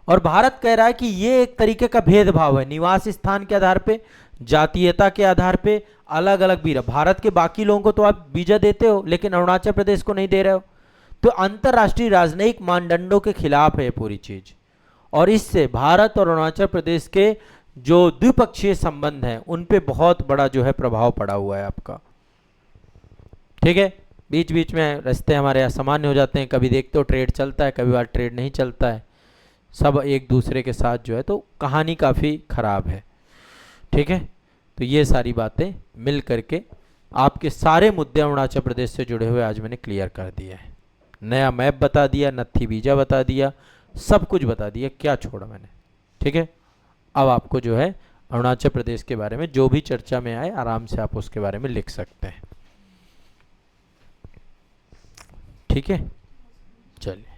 और भारत कह रहा है कि ये एक तरीके का भेदभाव है, निवास स्थान के आधार पे, जातीयता के आधार पे अलग अलग वीजा। भारत के बाकी लोगों को तो आप वीजा देते हो, लेकिन अरुणाचल प्रदेश को नहीं दे रहे हो, तो अंतरराष्ट्रीय राजनयिक मानदंडों के खिलाफ है पूरी चीज। और इससे भारत और अरुणाचल प्रदेश के जो द्विपक्षीय संबंध हैं, उन पे बहुत बड़ा जो है प्रभाव पड़ा हुआ है आपका, ठीक है। बीच बीच में रास्ते हमारे असामान्य हो जाते हैं, कभी देखते हो ट्रेड चलता है, कभी बार ट्रेड नहीं चलता है, सब एक दूसरे के साथ जो है, तो कहानी काफ़ी ख़राब है, ठीक है। तो ये सारी बातें मिल करके आपके सारे मुद्दे अरुणाचल प्रदेश से जुड़े हुए आज मैंने क्लियर कर दिए हैं। नया मैप बता दिया, नत्थी वीजा बता दिया, सब कुछ बता दिया, क्या छोड़ा मैंने, ठीक है। अब आपको जो है अरुणाचल प्रदेश के बारे में जो भी चर्चा में आए, आराम से आप उसके बारे में लिख सकते हैं, ठीक है। चलिए।